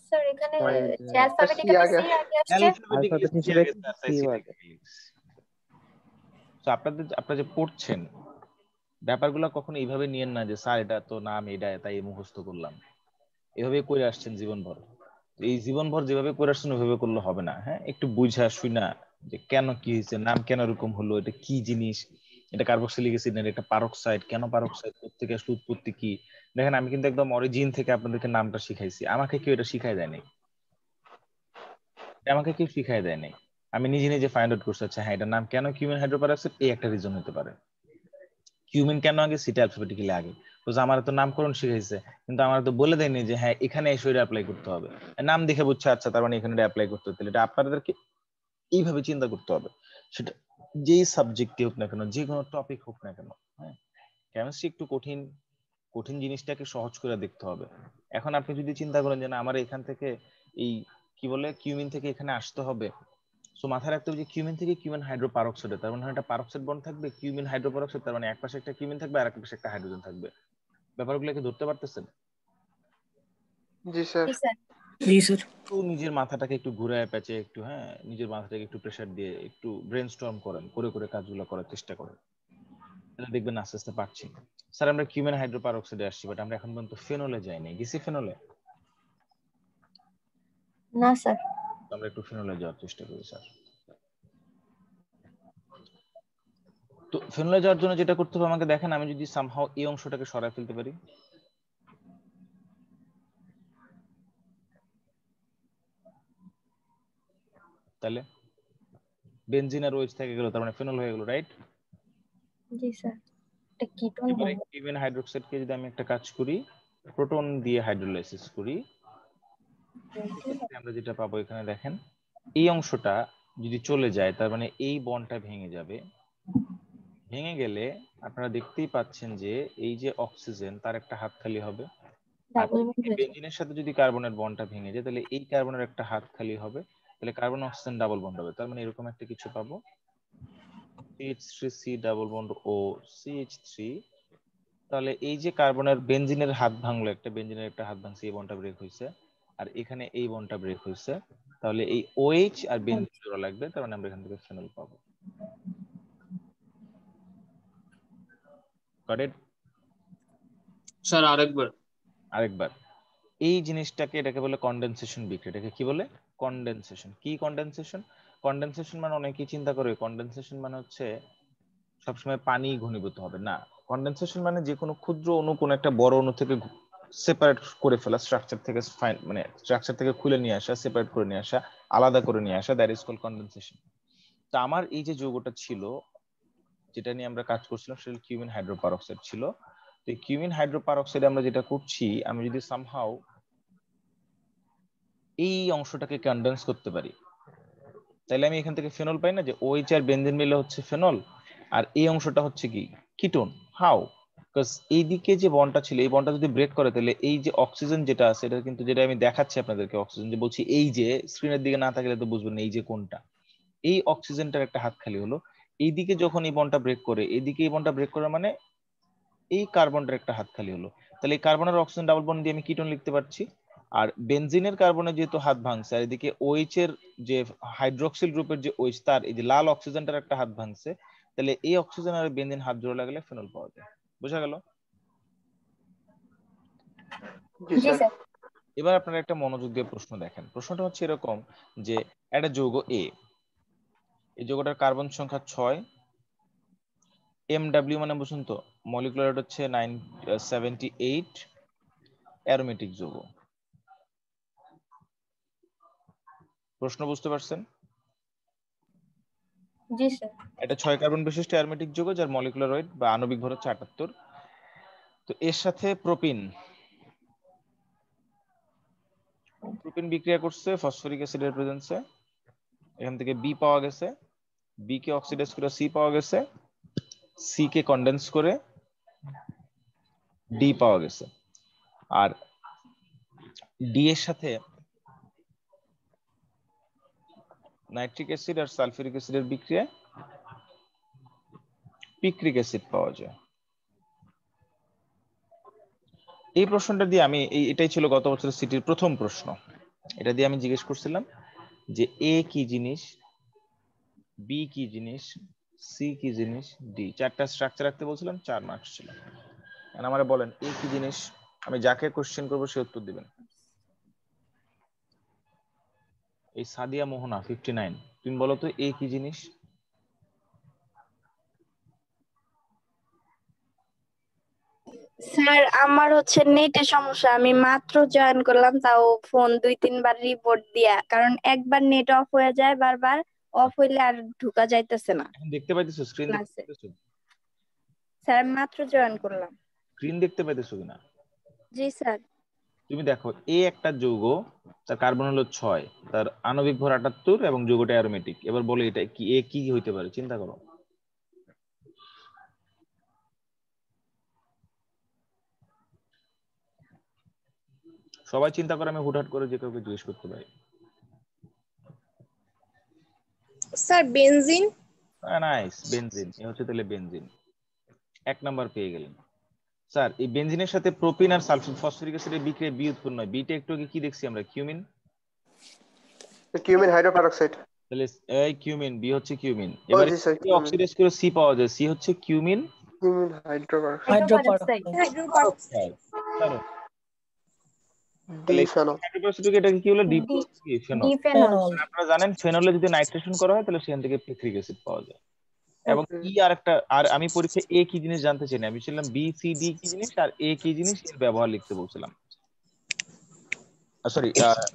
স্যার এখানে যে সি অ্যালফাবেটিক্যালি আগে সি আগে আসছে। অ্যালফাবেটিক্যালি Alphabet সি হিসেবে আগে স্যার, তাই C সি ও লিখে আগে। ফেলেছি। তো আপনারা যে পড়ছেন ব্যাপারগুলো কখনো এইভাবে নিয়েন না যে স্যার এটা তো নাম এটা তাই মুখস্থ করলাম। এভাবে করে আসছেন জীবনভর, এই জীবনভর যেভাবে করে আসছেন ওইভাবে করলে হবে না। হ্যাঁ, একটু বুঝা শুনা যে কেন কি হয়েছে, নাম কেন এরকম হলো, এটা কি জিনিস, এটা কার্বক্সিলিক অ্যাসিড না এটা পারঅক্সাইড, কেন পারঅক্সাইড, থেকে আসলে উৎপত্তি কি। দেখেন আমি কিন্তু একদম অরিজিন থেকে আপনাদেরকে নামটা শিখাইছি, আমাকে কেউ এটা শিখাই দেয়নি, আমাকে কেউ শিখাই দেয়নি, আমি নিজে নিজে ফাইন্ড আউট করছি। আচ্ছা হ্যাঁ, এটার নাম কেন কিউমিন হাইড্রোপারঅক্সাইড, এই একটা রিজন হতে পারে। কিউমিন কেন আগে, সেটা অ্যালফাবেটিক্যালি আগে। তো আমার তো নামকরণ শিখাইছে কিন্তু আমার তো বলে দেয়নি যে হ্যাঁ এখানে এসে এটা অ্যাপ্লাই করতে হবে। নাম দেখে বুঝছে আচ্ছা তার মানে এখানে অ্যাপ্লাই করতে হবে, এটা আপনাদেরকে এইভাবে চিন্তা করতে হবে। সেটা যেই সাবজেক্টই হোক না কেন, যে কোনো টপিক হোক না কেন। হ্যাঁ, কেমিস্ট্রি একটু কঠিন, কঠিন জিনিসটাকে সহজ করে দেখতে হবে। এখন আপনি যদি চিন্তা করেন যে না আমার এখান থেকে এই কি বলে কিউমিন থেকে এখানে আসতে হবে, সো মাথায় রাখতে হবে যে কিউমিন থেকে কিউমিন হাইড্রোপারঅক্সাইড, তার মানে একটা পারঅক্সাইড বন্ড থাকবে, কিউমিন হাইড্রোপারঅক্সাইড, তার মানে এক পাশে একটা কিউমিন থাকবে আর এক পাশে একটা হাইড্রোজেন থাকবে। ব্যাপারগুলো কি ধরতে পারতেছেন? জি স্যার। জি স্যার। জি স্যার। একটু নিজের মাথাটাকে একটু ঘুরায় পেঁচে একটু, হ্যাঁ নিজের মাথাটাকে একটু প্রেসার দিয়ে একটু ব্রেনস্টর্ম করেন, করে করে কাজগুলো করার চেষ্টা করেন, তাহলে দেখবেন আস্তে আস্তে পারছি। স্যার আমরা কিউমিন হাইড্রোপারঅক্সাইডে আসছি, বাট আমরা এখন পর্যন্ত ফেনলে যাইনি, গেছি ফেনলে? না স্যার। আমরা একটু ফেনলে যাওয়ার চেষ্টা করি স্যার। তো ফেনলে যাওয়ার জন্য যেটা করতে হবে আমাকে দেখেন, আমি যদি সামহাও এই অংশটাকে সরায় ফেলতে পারি, তাহলে বেনজিন আর OH থেকে গেল, তার মানে ফেনল হয়ে গেল, রাইট? জি স্যার। এটা কিটোন এবারে হবে। কিউমিন হাইড্রোক্সাইডকে যদি আমি একটা কাজ করি, প্রোটন দিয়ে হাইড্রোলাইসিস করি, আমরা যেটা পাবো এখানে দেখেন এই অংশটা যদি চলে যায় তার মানে এই বন্ডটা ভেঙে যাবে। ভেঙে গেলে আপনারা দেখতেই পাচ্ছেন যে এই যে অক্সিজেন তার একটা হাত খালি হবে, আর ডাবল বন্ড হয়ে যাবে। বেনজিনের সাথে যদি কার্বনের বন্ডটা ভেঙে যায় তাহলে এই কার্বনের একটা হাত খালি হবে, তাহলে কার্বন অক্সিজেন ডাবল বন্ড হবে। তার মানে এরকম একটা কিছু পাবো, CH3C ডাবল বন্ড ও CH3। তাহলে এই যে কার্বনের বেনজিনের হাত ভাঙলো, একটা বেনজিনের একটা হাত ভাঙছে, এই বন্ডটা ব্রেক হয়েছে, আর এখানে এই বন্ডটা ব্রেক হয়েছে, তাহলে এই OH আর বেনজিন জোড়া লাগবে, তার মানে আমরা এখান থেকে ফেনল পাবো। Got it? স্যার আরেকবার। আরেকবার, এই জিনিসটাকে এটাকে বলে কনডেনসেশন বিক্রিয়া। এটাকে কি বলে? কনডেনসেশন। কি কনডেনসেশন? কনডেনসেশন মানে অনেকেই চিন্তা করে কনডেনসেশন মানে হচ্ছে সবসময় পানি ঘনীভূত হবে, না। কনডেনসেশন মানে যে কোনো ক্ষুদ্র অণু কোনো একটা বড় অণু থেকে সেপারেট করে ফেলা, স্ট্রাকচার থেকে মানে স্ট্রাকচার থেকে খুলে নিয়ে আসা, সেপারেট করে নিয়ে আসা, আলাদা করে নিয়ে আসা, দ্যাট ইজ কল্ড কনডেনসেশন। তো আমার এই যে যৌগটা ছিল যেটা নিয়ে আমরা কাজ করছিলাম সেটা কিউমিন হাইড্রোপারঅক্সাইড ছিল। তো এই কিউমিন হাইড্রোপারঅক্সাইড আমরা যেটা করছি, আমি যদি সামহাউ এই অংশটাকে কনডেন্স করতে পারি, তাহলে আমি এখান থেকে ফেনল পাই না, যে OH আর বেনজিন মিলে হচ্ছে ফেনল, আর এই অংশটা হচ্ছে কি কিটোন। হাউ? বিকজ এইদিকে যে বন্ডটা ছিল, এই বন্ডটা যদি ব্রেক করে তাহলে এই যে অক্সিজেন যেটা আছে, এটা কিন্তু, যেটা আমি দেখাচ্ছি আপনাদেরকে অক্সিজেন, যে বলছি এই যে স্ক্রিনের দিকে না থাকলে তো বুঝবেন না এই যে কোনটা, এই অক্সিজেনটার একটা হাত খালি হলো। এইদিকে যখন এই বন্ডটা ব্রেক করে, এইদিকে এই বন্ডটা ব্রেক করে মানে এই কার্বনটার একটা হাত খালি হলো। তাহলে এই কার্বনের অক্সিজেন ডাবল বন্ড দিয়ে আমি কিটোন লিখতে পারছি। আর বেনজিনের কার্বনের যেহেতু হাত ভাঙছে, আর এদিকে OH এর যে হাইড্রোক্সিল গ্রুপের যে OH, তার এই যে লাল অক্সিজেনটার একটা হাত ভাঙছে, তাহলে এই অক্সিজেন আর বেনজিন হাত জোড়া লাগলে ফেনল পাওয়া যায়। বোঝা গেল? জি জি স্যার। স্যার। এবার আপনারা একটা মনোযোগ দিয়ে প্রশ্ন দেখেন। প্রশ্নটা হচ্ছে এরকম যে একটা যৌগ A, এই যৌগটার কার্বন সংখ্যা 6, MW মানে বুঝুন তো, মলিকুলার ওয়েট হচ্ছে 978, অ্যারোমেটিক যৌগ। প্রশ্ন বুঝতে পারছেন? জি স্যার। এটা 6 কার্বন বিশিষ্ট অ্যারোমেটিক যৌগ যার মলিকুলার ওয়েট বা আণবিক ভর হচ্ছে 78। তো এর সাথে প্রোপিন বিক্রিয়া করছে ফসফরিক অ্যাসিডের প্রেজেন্সে। এখান থেকে B পাওয়া গেছে, B কে অক্সিডাইজ করে C পাওয়া গেছে, C কে কনডেন্স করে D পাওয়া গেছে। আর D এর সাথে নাইট্রিক অ্যাসিড আর সালফিউরিক অ্যাসিডের বিক্রিয়ায় পিক্রিক অ্যাসিড পাওয়া যায়। এই প্রশ্নটা দিয়ে আমি এটাই ছিল গত বছরের সিটির প্রথম প্রশ্ন। এটা দিয়ে আমি জিজ্ঞেস করছিলাম যে A কি জিনিস, B কি জিনিস, C কি জিনিস, D, 4টা স্ট্রাকচার রাখতে বলছিলাম, 4 মার্কস ছিল। এখন আমারে বলেন A কি জিনিস, আমি যাকে কোশ্চেন করবো সে উত্তর দিবেন। এই সাদিয়া মোহনা 59, তুমি বলো তো A কি জিনিস? স্যার আমার হচ্ছে নেটের সমস্যা, আমি মাত্র জয়েন করলাম, তাও ফোন 2-3 বার রিপোর্ট দিয়া, কারণ একবার নেট অফ হয়ে যায়, বারবার অফ হইলে আর ঢোকা যাইতেছে না এখন দেখতে পাইতেছো স্ক্রিন? দেখতে ক্লাসে। পাইতেছো? স্যার আমি মাত্র জয়েন করলাম। স্ক্রিন দেখতে পাইতেছো কিনা? জি স্যার। তুমি দেখো A একটা যৌগ, তার কার্বন হলো 6, তার আণবিক ভর 78 এবং যৌগটা অ্যারোমেটিক। এবার বলে এটা কি A কি হইতে পারে, চিন্তা করো। সবাই চিন্তা করে, আমি হুটহাট করে যে কাউকে জিজ্ঞেস করতে পারি। Sir benzene. Nice, benzene. A হচ্ছে তাহলে বেনজিন, 1 নাম্বার পেয়ে গেলেন। স্যার এই বেনজিনের সাথে প্রোপিন আর সালফার ফসফরিক অ্যাসিডের বিক্রিয়া বি উৎপন্ন হয়। বিটা একটু আগে কি দেখছি আমরা, কিউমিন। কিউমিন হাইড্রোপারঅক্সাইড। তাহলে এই কিউমিন, বি হচ্ছে কিউমিন। এবারে জি স্যার, অক্সিডাইজ করে সি পাওয়া যায়, সি হচ্ছে cumene cumene hydroperoxide. Hydroperoxide. Hydroperoxide. D phenol. Hydroperoxide এটাকে কি হলো, D phenol. D phenol. Phenol. আপনারা জানেন ফেনলে যদি নাইট্রেশন করা হয় তাহলে সেখান থেকে পিক্রিক অ্যাসিড পাওয়া যায়। এবং ওকে। ই আর একটা, আর আমি পরীক্ষায় এ কি জিনিস জানতে চাই না, আমি ছিলাম বি সি ডি কি জিনিস আর এ কি জিনিস এর ব্যবহার লিখতে বলছিলাম। সরি,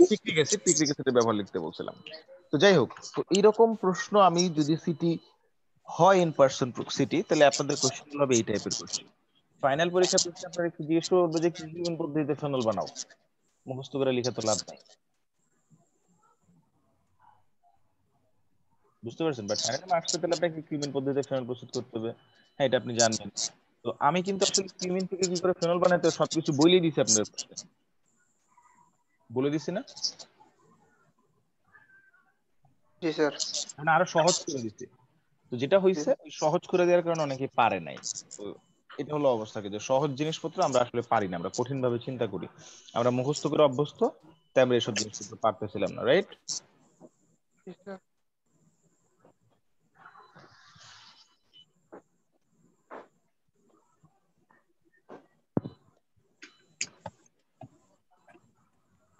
পিক্রিক অ্যাসিডের ব্যবহার লিখতে বলছিলাম। তো যাই হোক, তো এইরকম প্রশ্ন আমি যদি সিটি হয় ইন পার্সন সিটি, তাহলে আপনাদের কোশ্চেন হবে এই টাইপের কোশ্চেন। ফাইনাল পরীক্ষা প্রশ্ন আপনারা একটু জিজ্ঞেস করবো যে কিউমিন পদ্ধতিতে ফেনল বানাও, মুখস্থ করে লিখে তো লাভ নাই। বুঝতে পারছেন? বাট ফাইনালি মার্কস পেতে হলে আপনাকে কিউমিন পদ্ধতিতে ফেনল প্রস্তুত করতে হবে। হ্যাঁ, এটা আপনি জানবেন। তো আমি কিন্তু আসলে কিউমিন থেকে কি করে ফেনল বানাতে হয় সবকিছু বলেই দিছি আপনাদের, বলে দিছি না? জি স্যার। মানে আরো সহজ করে দিছি। তো যেটা হইছে সহজ করে দেওয়ার কারণে অনেকে পারে নাই। তো এটা হলো অবস্থা, যে সহজ জিনিসপত্র আমরা আসলে পারি না, আমরা কঠিন ভাবে চিন্তা করি, আমরা মুখস্থ করে অভ্যস্ত, তাই আমরা এসব জিনিসপত্র পারতেছিলাম না, রাইট? জি স্যার।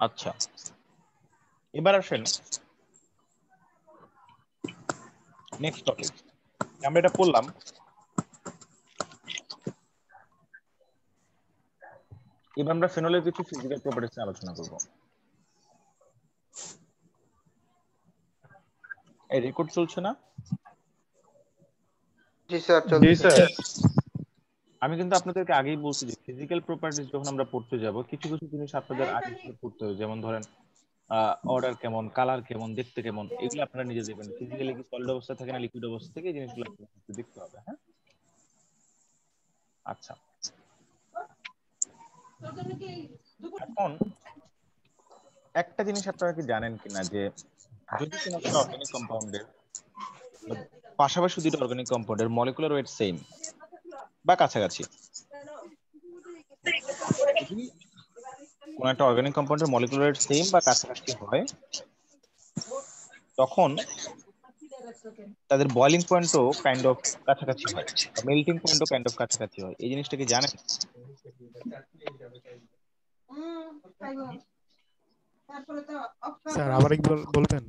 আচ্ছা, এবার আসেন নেক্সট টপিক। আমরা এটা পড়লাম এবার আমরা ফেনলের কিছু ফিজিক্যাল প্রপার্টিজ নিয়ে আলোচনা করব। এই রেকর্ড চলছে না? জি স্যার জি চলছে। স্যার। আমি কিন্তু আপনাদেরকে আগেই বলছি যে ফিজিক্যাল প্রপার্টিজ যখন আমরা পড়তে যাব কিছু কিছু জিনিস আপনাদের আগে থেকে পড়তে হবে, যেমন ধরেন অর্ডার কেমন, কালার কেমন, দেখতে কেমন, এগুলো আপনারা নিজে দেখবেন। ফিজিক্যালি কি সলিড অবস্থা থাকে না লিকুইড অবস্থা থেকে, এই জিনিসগুলো আপনাদের দেখতে হবে। হ্যাঁ, আচ্ছা। এখন একটা জিনিস আপনারা কি জানেন কিনা যে যদি কোনো একটা অর্গানিক কম্পাউন্ডের পাশাপাশি দুটো অর্গানিক কম্পাউন্ডের মলিকুলার ওয়েট সেম বা কাছাকাছি, যদি কোনো একটা অর্গানিক কম্পাউন্ডের মলিকুলার ওয়েট সেম বা কাছাকাছি হয়, তখন তাদের বয়লিং পয়েন্টও কাইন্ড অফ কাছাকাছি হয়, মেল্টিং পয়েন্টও কাইন্ড অফ কাছাকাছি হয়। এই জিনিসটা কি জানেন? স্যার আবার একবার বলবেন?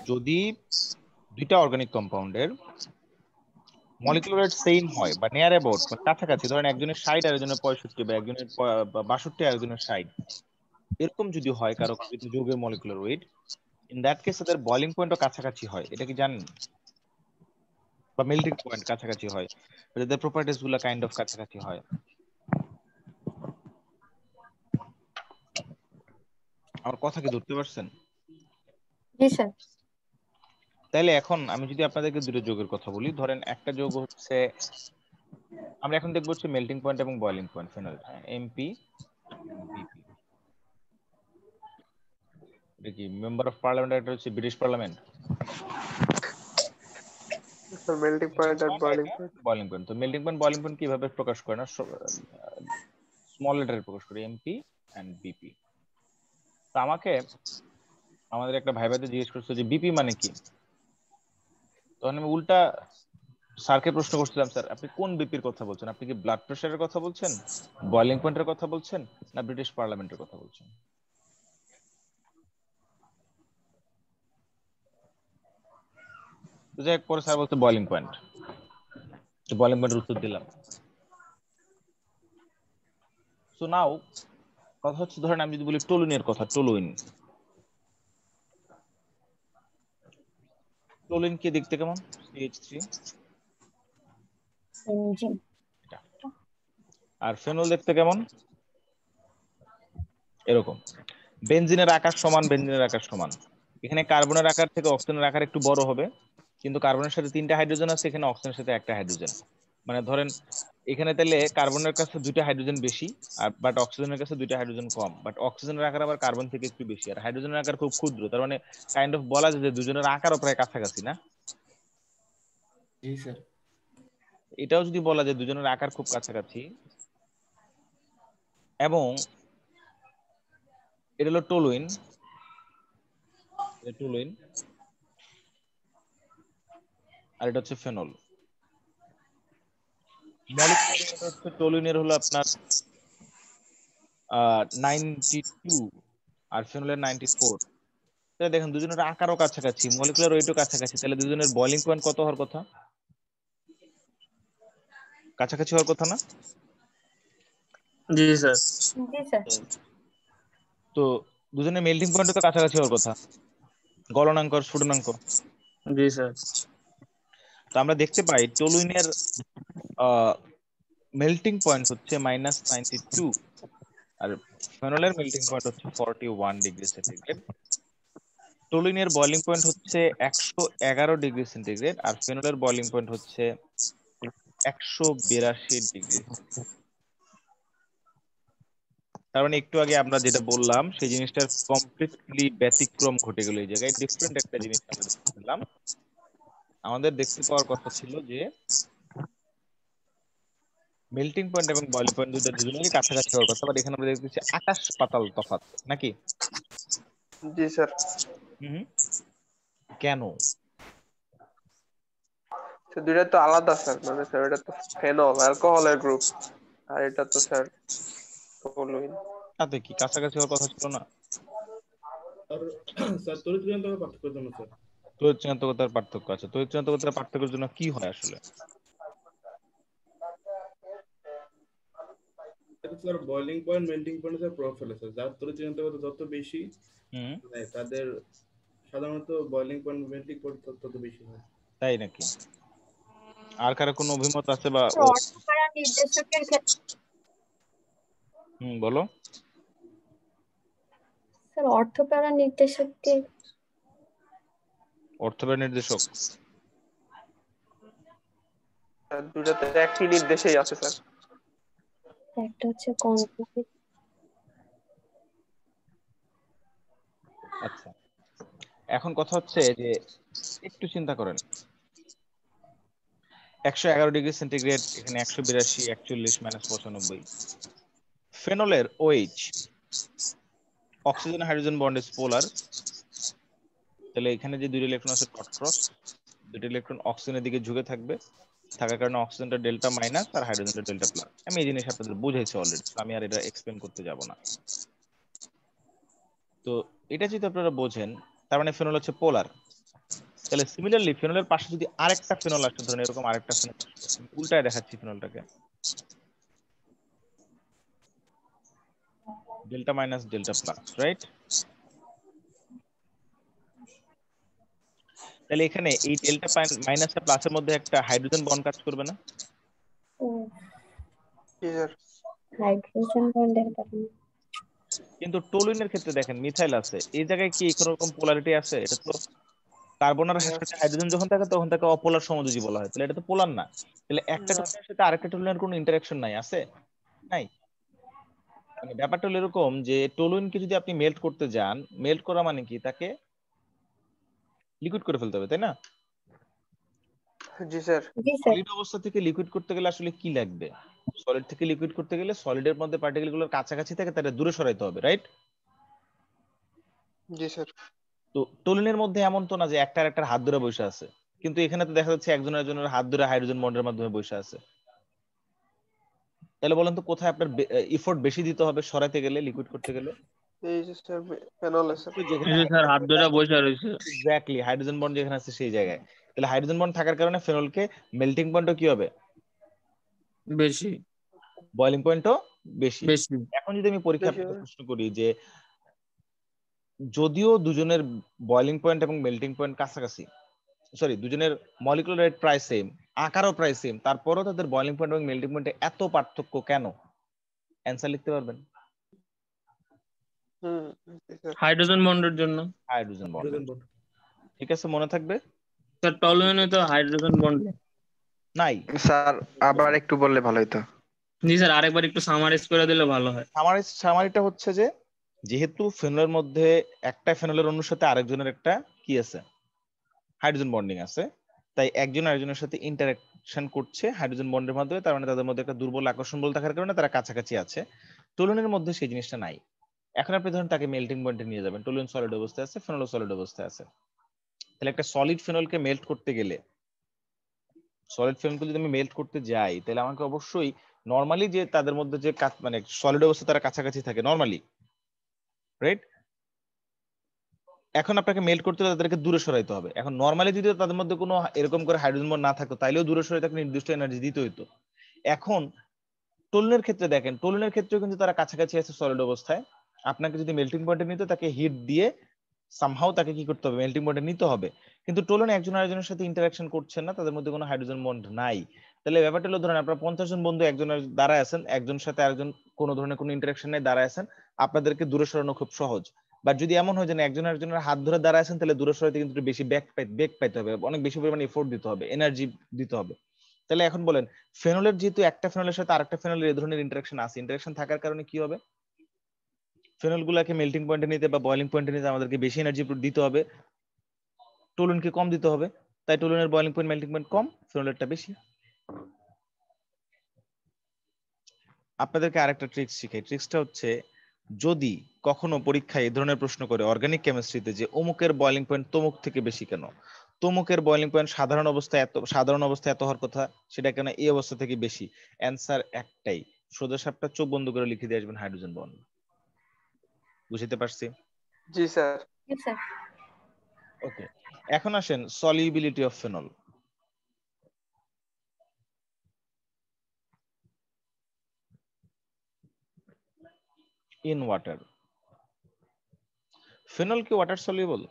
যদি দুইটা অর্গানিক কম্পাউন্ডের মলিকুলার ওয়েট সেম হয় বা নিয়ার অ্যাবাউট কাছাকাছি, ধরেন একজনের 60 আর একজনের 65 বা একজনের 62 আর একজনের 60, এরকম যদি হয় কারো যৌগের molecular weight, in that case তাদের বয়লিং পয়েন্টও কাছাকাছি হয়। এটা কি জানেন? বা মেল্টিং পয়েন্ট কাছাকাছি হয়, তাদের প্রপার্টিজ গুলো কাইন্ড অফ কাছাকাছি হয়। আমার কথা কি ধরতে পারছেন? জি স্যার। তাহলে এখন আমি যদি আপনাদেরকে দুটো যৌগের কথা বলি, ধরেন একটা যৌগ হচ্ছে, আমরা এখন দেখবো হচ্ছে মেল্টিং পয়েন্ট এবং boiling point phenol, MP BP. এটা কি মেম্বার অফ পার্লামেন্ট? এটা হচ্ছে ব্রিটিশ পার্লামেন্ট। মেল্টিং পয়েন্ট আর বয়লিং পয়েন্ট। বয়লিং পয়েন্ট, তো মেল্টিং পয়েন্ট বয়লিং পয়েন্ট কিভাবে প্রকাশ করে না, স্মল লেটারে প্রকাশ করে, এমপি এন্ড বিপি। তো আমাদের একটা ভাইভাতে জিজ্ঞেস করছে যে বিপি মানে কি, তখন আমি উল্টা স্যারকে প্রশ্ন করছিলাম, স্যার আপনি কোন বিপির কথা বলছেন? আপনি কি ব্লাড প্রেশারের কথা বলছেন, বয়লিং পয়েন্টের কথা বলছেন, না ব্রিটিশ পার্লামেন্টের কথা বলছেন? যাই হোক, পরে স্যার বলতে বয়লিং পয়েন্ট, বয়লিং পয়েন্টের উত্তর দিলাম। সো নাও কথা হচ্ছে, ধরেন আমি যদি বলি টলুইনের কথা, টলুইন কি দেখতে কেমন? CH3। আর ফেনল দেখতে কেমন? এরকম। বেনজিনের আকার সমান, বেনজিনের আকার সমান। এখানে কার্বনের আকার থেকে অক্সিজেনের আকার একটু বড় হবে, কিন্তু কার্বনের সাথে 3টা হাইড্রোজেন আছে, এখানে অক্সিজেনের সাথে 1টা হাইড্রোজেন। মানে ধরেন এখানে তাহলে কার্বনের কাছে 2টা হাইড্রোজেন বেশি, আর বাট অক্সিজেনের কাছে 2টা হাইড্রোজেন কম, বাট অক্সিজেনের আকার আবার কার্বন থেকে একটু বেশি, আর হাইড্রোজেনের আকার খুব ক্ষুদ্র। তার মানে কাইন্ড অফ বলা যায় যে দুজনের আকারও প্রায় কাছাকাছি, না? জি স্যার। এটাও যদি বলা যায় দুজনের আকার খুব কাছাকাছি, এবং এটা হলো টলুইন, আর এটা হচ্ছে ফেনল। মলিকুলার হচ্ছে টলুইনের হলো আপনার 92 আর ফেনলের 94। তাহলে দেখেন দুজনের আকারও কাছাকাছি, মলিকুলার ওয়েটও কাছাকাছি, তাহলে দুজনের বয়লিং পয়েন্ট কত হওয়ার কথা? কাছাকাছি হওয়ার কথা না? জি স্যার। জি স্যার। তো দুজনের মেল্টিং পয়েন্টও তো কাছাকাছি হওয়ার কথা, গলনাঙ্ক আর স্ফুটনাঙ্ক। জি স্যার। তো আমরা দেখতে পাই টলুইনের মেল্টিং পয়েন্ট হচ্ছে -92, আর ফেনলের মেল্টিং পয়েন্ট হচ্ছে 41 ডিগ্রি সেন্টিগ্রেড। টলুইনের বয়লিং পয়েন্ট হচ্ছে 111 ডিগ্রি সেন্টিগ্রেড, আর ফেনলের বয়লিং পয়েন্ট হচ্ছে 182 ডিগ্রি। তার মানে একটু আগে আমরা যেটা বললাম সেই জিনিসটার কমপ্লিটলি ব্যতিক্রম ঘটে গেল। এই জায়গায় ডিফারেন্ট একটা জিনিস আমরা দেখতে পেলাম। আমাদের দেখতে পাওয়ার কথা ছিল যে মেল্টিং পয়েন্ট এবং বয়লিং পয়েন্ট দুজনেরই কাছাকাছি হওয়ার কথা, বাট এখানে আমরা দেখতেছি আকাশ পাতাল তফাৎ, নাকি? জি স্যার। কেন? দুইটা তো আলাদা স্যার, মানে স্যার এটা তো ফেনল অ্যালকোহলের গ্রুপ, আর এটা তো স্যার টলুইন। তাতে কি কাছাকাছি হওয়ার কথা ছিল না? স্যার তড়িৎ ঋণাত্মকের পার্থক্যের জন্য স্যার। তড়িৎ ঋণাত্মকতার পার্থক্য আছে। তড়িৎ ঋণাত্মকতার পার্থক্যের জন্য কি হয় আসলে? Sir boiling point melting point sir প্রভাব ফেলে স্যার, যার তরুচিকরণ তাপমাত্রা যত বেশি হুম, মানে তাদের সাধারণত বয়লিং পয়েন্ট মেল্টিং পয়েন্ট তত বেশি হয়। তাই নাকি? আর কারো কোনো অভিমত আছে বা স্যার অর্থকরা নির্দেশকের ক্ষেত্রে বলো। স্যার অর্থকরা নির্দেশককে অর্থব্যয় নির্দেশক স্যার দুটাতে একই নির্দেশেই আছে স্যার। একটা হচ্ছে কন্ট্রোল। আচ্ছা, এখন কথা হচ্ছে যে একটু চিন্তা করেন, 111 ডিগ্রি সেন্টিগ্রেড, এখানে 182, 41, -95। ফেনলের OH, oxygen hydrogen bond is polar, তাহলে এখানে যে দুইটা ইলেকট্রন আছে ডট ক্রস, দুইটা ইলেকট্রন অক্সিজেনের দিকে ঝুঁকে থাকবে, থাকার কারণে অক্সিজেনটা ডেল্টা মাইনাস আর হাইড্রোজেনটা ডেল্টা প্লাস। আমি এই জিনিস আপনাদের বুঝাইছি অলরেডি, আমি আর এটা এক্সপ্লেন করতে যাব না। তো এটা যদি আপনারা বোঝেন, তার মানে ফেনল হচ্ছে পোলার। তাহলে সিমিলারলি ফেনলের পাশে যদি আরেকটা ফেনল আসে, ধরেন এরকম আরেকটা ফেনল, উল্টায় দেখাচ্ছি ফেনলটাকে, delta minus delta plus, right? তাহলে এখানে এই ডেল্টা মাইনাস আর প্লাসের মধ্যে একটা হাইড্রোজেন বন্ড কাজ করবে না? জি স্যার। হাইড্রোজেন বন্ডের কারণে কিন্তু টলুইনের ক্ষেত্রে দেখেন মিথাইল আছে, এই জায়গায় কি কোনো রকম পোলারিটি আছে? এটা তো কার্বন আর সাথে হাইড্রোজেন যখন থাকে তখন তাকে অপোলার সমযোজী বলা হয়, তাহলে এটা তো পোলার না। তাহলে একটা টলুইনের সাথে আরেকটা টলুইনের কোনো ইন্টারঅ্যাকশন নাই, আছে? নাই। মানে ব্যাপারটা হলো এরকম যে টলুইনকে যদি আপনি মেল্ট করতে যান, মেল্ট করা মানে কি তাকে লিকুইড করে ফেলতে হবে, তাই না? জি স্যার। সলিড অবস্থা থেকে লিকুইড করতে গেলে আসলে কি লাগবে? সলিড থেকে লিকুইড করতে গেলে সলিডের মধ্যে পার্টিকেল গুলোর কাছাকাছি থাকে, তাদের দূরে সরাইতে হবে, রাইট? জি স্যার। তো টলুইনের মধ্যে এমন তো না যে একটা আরেকটার হাত ধরে বসে আছে, কিন্তু এখানে তো দেখা যাচ্ছে একজন একজনের হাত ধরে হাইড্রোজেন বন্ডের মাধ্যমে বসে আছে। তাহলে বলেন তো কোথায় আপনার ইফোর্ট বেশি দিতে হবে সরাইতে গেলে, লিকুইড করতে গেলে? এই যে স্যার ফেনলে স্যার। স্যার হাত ধরে বসে রয়েছে। এক্স্যাক্টলি, হাইড্রোজেন বন্ড যেখানে আছে সেই জায়গায়। তাহলে হাইড্রোজেন বন্ড থাকার কারণে ফেনলকে মেল্টিং পয়েন্টও কি হবে? বেশি। বয়লিং পয়েন্টও বেশি। বেশি। এখন যদি আমি পরীক্ষা প্রশ্ন করি যে যদিও দুজনের বয়লিং পয়েন্ট এবং মেল্টিং পয়েন্ট কাছাকাছি, সরি দুজনের মলিকুলার রেট প্রায় সেম, আকারও প্রায় সেম, তারপরও তাদের বয়লিং পয়েন্ট এবং মেল্টিং পয়েন্টে এত পার্থক্য কেন? অ্যানসার লিখতে পারবেন? হাইড্রোজেন বন্ডের জন্য। Hydrogen bond. ঠিক আছে, মনে থাকবে? স্যার টলুইনে তো হাইড্রোজেন বন্ড নাই। স্যার আবার একটু বললে ভালো হতো। জি স্যার, আরেকবার একটু সামারাইজ করে দিলে ভালো হয়। সামারিটা হচ্ছে যে যেহেতু ফেনলের মধ্যে একটা ফেনলের অণুর সাথে আরেকজনের একটা কি আছে? হাইড্রোজেন বন্ডিং আছে, তাই একজন আরেকজনের সাথে ইন্টারঅ্যাকশন করছে হাইড্রোজেন বন্ডের মাধ্যমে, তার মানে তাদের মধ্যে একটা দুর্বল আকর্ষণ বল থাকার কারণে তারা কাছাকাছি আছে। টলুইনের মধ্যে সেই জিনিসটা নাই। এখন আপনি ধরেন তাকে মেল্টিং পয়েন্টে নিয়ে যাবেন, টলুইন সলিড অবস্থায় আছে, ফেনল সলিড অবস্থায় আছে। তাহলে একটা সলিড ফেনলকে মেল্ট করতে গেলে, সলিড ফেনলকে যদি আমি মেল্ট করতে যাই, তাহলে আমাকে অবশ্যই নরমালি যে তাদের মধ্যে যে মানে সলিড অবস্থা তারা কাছাকাছি থাকে নরমালি, রাইট? এখন আপনাকে মেল্ট করতে হলে তাদেরকে দূরে সরাইতে হবে। এখন নরমালি যদি তাদের মধ্যে কোনো এরকম করে হাইড্রোজেন বন্ড না থাকতো, তাইলেও দূরে সরাইতে একটা নির্দিষ্ট এনার্জি দিতে হইতো। এখন টলুইনের ক্ষেত্রে দেখেন, টলুইনের ক্ষেত্রেও কিন্তু তারা কাছাকাছি আছে সলিড অবস্থায়, আপনাকে যদি মেল্টিং পয়েন্টে নিতে তাকে হিট দিয়ে সামহাও তাকে কি করতে হবে? মেল্টিং পয়েন্টে নিতে হবে। কিন্তু টলুইন একজন আরেকজনের সাথে ইন্টারঅ্যাকশন করছেন না, তাদের মধ্যে কোনো হাইড্রোজেন বন্ড নাই। তাহলে ব্যাপারটা হলো ধরেন আপনারা 50 জন বন্ধু একজনের দাঁড়ায় আছেন, একজনের সাথে আরেকজন কোনো ধরনের কোনো ইন্টারঅ্যাকশন নেই, দাঁড়ায় আছেন, আপনাদেরকে দূরে সরানো খুব সহজ। বাট যদি এমন হয় যে একজন আরেকজনের হাত ধরে দাঁড়ায় আছেন, তাহলে দূরে সরাইতে কিন্তু বেশি বেগ পাইতে হবে, অনেক বেশি পরিমাণে এফোর্ট দিতে হবে, এনার্জি দিতে হবে। তাহলে এখন বলেন ফেনলের যেহেতু একটা ফেনলের সাথে আরেকটা ফেনলের এই ধরনের ইন্টারঅ্যাকশন আছে, ইন্টারঅ্যাকশন থাকার কারণে কি হবে? ফেনল গুলাকে মেল্টিং পয়েন্টে নিতে বা বয়লিং পয়েন্টে নিতে আমাদেরকে বেশি এনার্জি দিতে হবে, টলুইনকে কম দিতে হবে। তাই টলুইনের বয়লিং পয়েন্ট মেল্টিং পয়েন্ট কম, ফেনলেরটা বেশি। আপনাদেরকে আরেকটা ট্রিক্স শিখাই। ট্রিক্সটা হচ্ছে যদি কখনো পরীক্ষায় এই ধরনের প্রশ্ন করে অর্গানিক কেমিস্ট্রিতে যে অমুকের বয়লিং পয়েন্ট তমুক থেকে বেশি কেন, তমুকের বয়লিং পয়েন্ট সাধারণ অবস্থায় এত হওয়ার কথা, সেটা কেন এই অবস্থা থেকে বেশি? অ্যান্সার একটাই, সোজা সাপটা চোখ বন্ধ করে লিখে দিয়ে আসবেন হাইড্রোজেন বন্ড। বুঝতে পারছি? জি স্যার। জি স্যার। ওকে, এখন আসেন solubility of phenol. In water. Phenol কি ওয়াটার সলিউবল?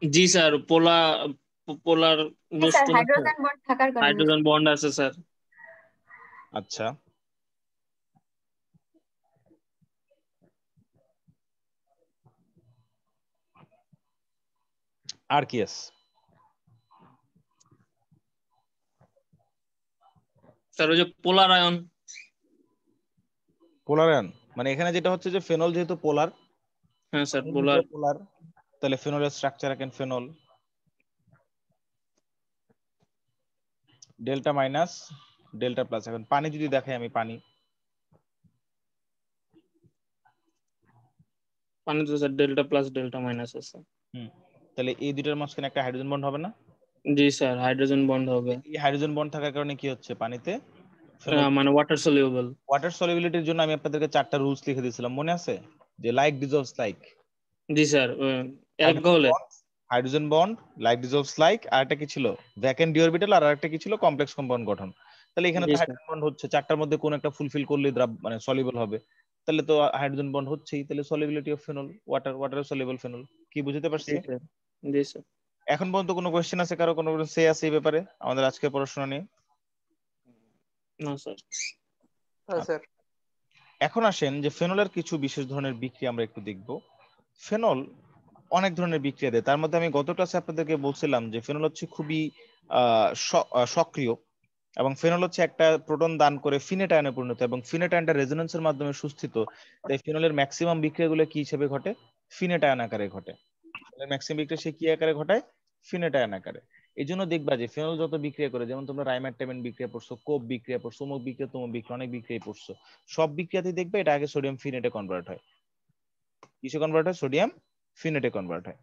জি স্যার, পোলার স্যার বস্তু না স্যার, হাইড্রোজেন বন্ড থাকার কারণে। হাইড্রোজেন বন্ড আছে স্যার। আচ্ছা, আর কি আছে? স্যার ওই যে পোলার আয়ন। পোলার আয়ন মানে এখানে যেটা হচ্ছে যে ফেনল যেহেতু পোলার, হ্যাঁ স্যার, পোলার। পোলার, তাহলে ফেনলের স্ট্রাকচার এখন phenol delta minus delta plus. এখন পানি যদি দেখাই আমি, পানি পানি তো sir delta plus delta minus আছে। তাহলে এই দুইটার মাঝখানে একটা হাইড্রোজেন বন্ড হবে না? জি স্যার, হাইড্রোজেন বন্ড হবে। এই হাইড্রোজেন বন্ড থাকার কারণে কি হচ্ছে পানিতে? মানে ওয়াটার সলিউবল। ওয়াটার সলিবিলিটির জন্য আমি আপনাদেরকে 4টা রুলস লিখে দিয়েছিলাম, মনে আছে? যে লাইক ডিজলভস লাইক। জি স্যার, অ্যালকোহলে hydrogen bond like dissolves like, আর একটা কি ছিল ভ্যাকেন্ট ডি অরবিটাল, আর একটা কি ছিল কমপ্লেক্স কম্পাউন্ড গঠন। তাহলে এখানে তো হাইড্রোজেন বন্ড হচ্ছে, 4টার মধ্যে কোন একটা ফুলফিল করলে মানে সলিবল হবে, তাহলে তো হাইড্রোজেন বন্ড হচ্ছেই। তাহলে solubility of phenol water soluble phenol. কি বুঝতে পারছি? জি স্যার। এখন পর্যন্ত কোনো কোশ্চেন আছে কারো, কোনো সে আছে এই ব্যাপারে আমাদের আজকের পড়াশোনা নিয়ে? না স্যার। হ্যাঁ স্যার। এখন আসেন যে ফেনলের কিছু বিশেষ ধরনের বিক্রিয়া আমরা একটু দেখব। ফেনল অনেক ধরনের বিক্রিয়া দেয়, তার মধ্যে আমি গত ক্লাসে আপনাদেরকে বলছিলাম যে ফেনল হচ্ছে খুবই সক্রিয়, এবং ফেনল হচ্ছে একটা প্রোটন দান করে ফিনেট আয়নে পরিণত, এবং ফিনেট আয়নটা রেজোনেন্সের মাধ্যমে সুস্থিত। তাই ফেনলের ম্যাক্সিমাম বিক্রিয়াগুলো কি হিসেবে ঘটে? ফিনেট আয়ন আকারে ঘটে। ম্যাক্সিমাম বিক্রিয়া সে কি আকারে ঘটায়? ফিনেট আয়ন আকারে। এই জন্য দেখবা যে ফেনল যত বিক্রিয়া করে, যেমন তোমরা রাইমারটামিন বিক্রিয়া পড়ছো, কোপ বিক্রিয়া পড়ছো, অমুক বিক্রিয়া তমুক বিক্রিয়া, অনেক বিক্রিয়া পড়ছো, সব বিক্রিয়াতে দেখবে এটা আগে সোডিয়াম ফিনেটে কনভার্ট হয়। কিসে কনভার্ট হয়? সোডিয়াম ফিনেটে কনভার্ট হয়।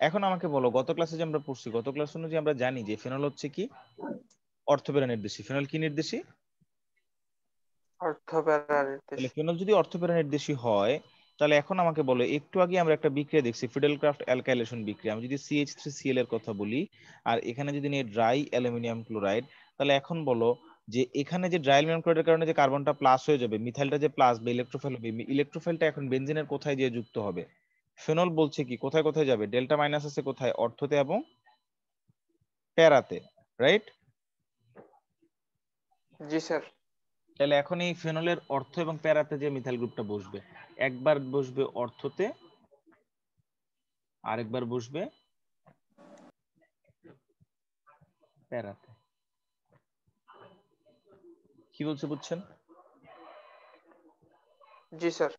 এখন আমাকে বলো, গত ক্লাসে যে আমরা পড়ছি, গত ক্লাস অনুযায়ী আমরা জানি যে ফেনল হচ্ছে কি অর্থপ্যারা নির্দেশী। ফেনল কি নির্দেশী? অর্থপ্যারা তাহলে নির্দেশী। ফেনল যদি অর্থপ্যারা নির্দেশী হয়, তাহলে এখন আমাকে বলো, একটু আগে আমরা একটা বিক্রিয়া দেখছি ফিডেলক্রাফট অ্যালকাইলেশন বিক্রিয়া। আমি যদি CH3Cl এর কথা বলি আর এখানে যদি নিয়ে ড্রাই অ্যালুমিনিয়াম ক্লোরাইড, তাহলে এখন বলো যে এখানে যে ড্রাই অ্যালুমিনিয়াম ক্লোরাইডের কারণে যে কার্বনটা প্লাস হয়ে যাবে, মিথাইলটা যে প্লাস বা ইলেকট্রোফাইল হবে, ইলেকট্রোফাইলটা এখন বেনজিনের কোথায় গিয়ে যুক্ত হবে? ফেনল বলছে কি কোথায় কোথায় যাবে? ডেল্টা মাইনাস আছে কোথায়? অর্থতে এবং প্যারাতে, রাইট? জি স্যার। তাহলে এখন এই ফেনলের অর্থ এবং প্যারাতে যে মিথাইল গ্রুপটা বসবে, একবার বসবে অর্থতে, আরেকবার বসবে প্যারাতে। কি বলছে বুঝছেন? জি স্যার।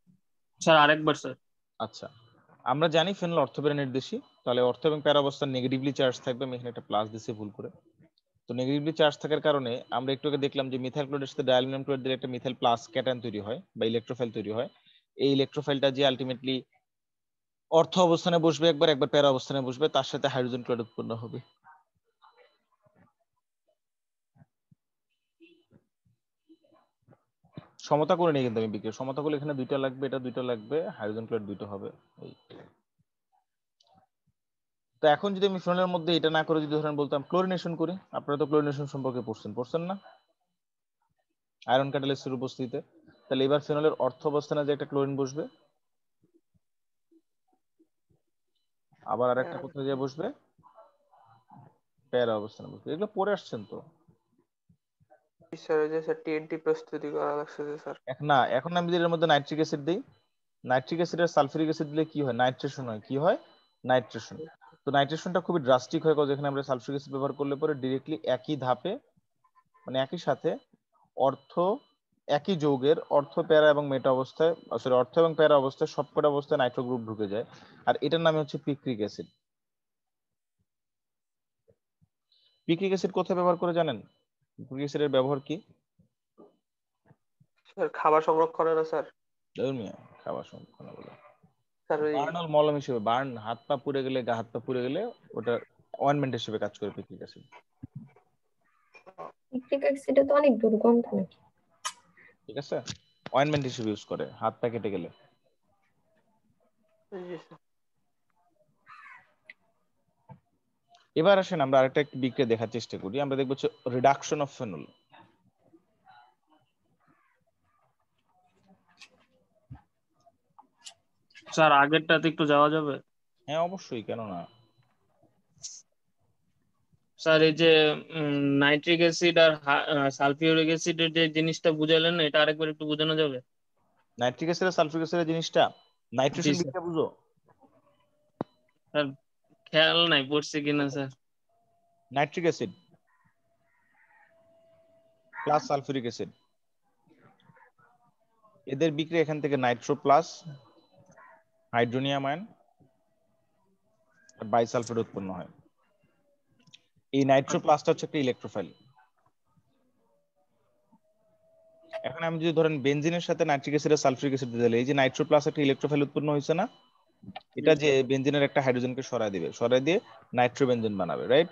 স্যার আরেকবার স্যার। আচ্ছা, আমরা জানি ফেনল অর্থপ্যারা নির্দেশী, তাহলে অর্থ এবং প্যারা অবস্থান নেগেটিভলি চার্জ থাকবে। আমি এখানে একটা প্লাস দিছি ভুল করে। তো নেগেটিভলি চার্জ থাকার কারণে আমরা একটু আগে দেখলাম যে মিথাইল ক্লোরাইডের সাথে ডায়ালুমিনাম ক্লোরাইড দিলে একটা মিথাইল প্লাস ক্যাটায়ন তৈরি হয় বা ইলেকট্রোফাইল তৈরি হয়। এই ইলেকট্রোফাইলটা যে আলটিমেটলি অর্থ অবস্থানে বসবে একবার, একবার প্যারা অবস্থানে বসবে, তার সাথে হাইড্রোজেন ক্লোরাইড উৎপন্ন হবে। সমতা করে নিই কিন্তু আমি বিক্রিয়া, সমতা করলে এখানে দুইটা লাগবে, এটা দুইটা লাগবে, হাইড্রোজেন ক্লোরাইড দুইটা হবে। এই তো এখন যদি আমি ফেনলের মধ্যে এটা না করে যদি ধরেন বলতাম ক্লোরিনেশন করি, আপনারা তো ক্লোরিনেশন সম্পর্কে পড়ছেন না আয়রন ক্যাটালিস্টের উপস্থিতিতে? তাহলে এবার ফেনলের অর্থ অবস্থানে যে একটা ক্লোরিন বসবে, আবার আরেকটা কোথায় যে বসবে? প্যারা অবস্থানে বসবে। এগুলো পড়ে আসছেন তো? স্যার ওই যে স্যার TNT প্রস্তুতি করা লাগছে স্যার। না, এখন আমি যদি এর মধ্যে নাইট্রিক অ্যাসিড দিই, নাইট্রিক অ্যাসিড আর সালফিউরিক অ্যাসিড দিলে কি হয়? নাইট্রেশন হয়। কি হয়? নাইট্রেশন। তো নাইট্রেশনটা খুবই ড্রাস্টিক হয়, কারণ এখানে আমরা সালফিউরিক অ্যাসিড ব্যবহার করলে পরে ডিরেক্টলি একই ধাপে, মানে একই সাথে অর্থ, একই যৌগের অর্থ প্যারা এবং মেটা অবস্থায়, সরি অর্থ এবং প্যারা অবস্থায় সবকটা অবস্থায় নাইট্রো গ্রুপ ঢুকে যায়, আর এটার নামে হচ্ছে পিক্রিক অ্যাসিড। পিক্রিক অ্যাসিড কোথায় ব্যবহার করে জানেন? পিক্রিক অ্যাসিডের ব্যবহার কি? স্যার খাবার সংরক্ষণে না স্যার? খাবার সংরক্ষণে বলে স্যার ওই বার্নাল মলম হিসেবে, বার্ন হাত পা পুড়ে গেলে, হাত পা পুড়ে গেলে ওটা অয়েন্টমেন্ট হিসেবে কাজ করে পিক্রিক অ্যাসিড। পিক্রিক অ্যাসিডে তো অনেক দুর্গন্ধ নাকি? ঠিক আছে, অয়েন্টমেন্ট হিসেবে ইউজ করে হাত পা কেটে গেলে। এবার আসেন আমরা আরেকটা বিক্রিয়া দেখার চেষ্টা করি। আমরা দেখবো রিডাকশন অফ ফেনল। স্যার আগেরটাতে একটু যাওয়া যাবে? হ্যাঁ অবশ্যই, কেন না। স্যার এই যে নাইট্রিক অ্যাসিড আর সালফিউরিক অ্যাসিডের যে জিনিসটা বুঝালেন এটা আরেকবার একটু বোঝানো যাবে? নাইট্রিক অ্যাসিড আর সালফিউরিক অ্যাসিডের জিনিসটা, জি নাইট্রেশন স্যার। বিক্রিয়া বুঝো? স্যার খেয়াল নাই পড়ছে কিনা sir. Nitric acid plus sulphuric acid, এদের বিক্রিয়া এখান থেকে নাইট্রো প্লাস হাইড্রোনিয়াম আয়ন আর বাইসালফেট উৎপন্ন হয়। এই নাইট্রো প্লাসটা হচ্ছে একটা ইলেকট্রোফাইল। এখন আমি যদি ধরেন বেনজিনের সাথে নাইট্রিক অ্যাসিড আর সালফিউরিক অ্যাসিড দিলে, এই যে নাইট্রো প্লাস একটা ইলেকট্রোফাইল উৎপন্ন হয়েছে না, এটা যে বেনজিনের একটা হাইড্রোজেনকে সরায় দিবে, সরায় দিয়ে নাইট্রোবেনজিন বানাবে, রাইট?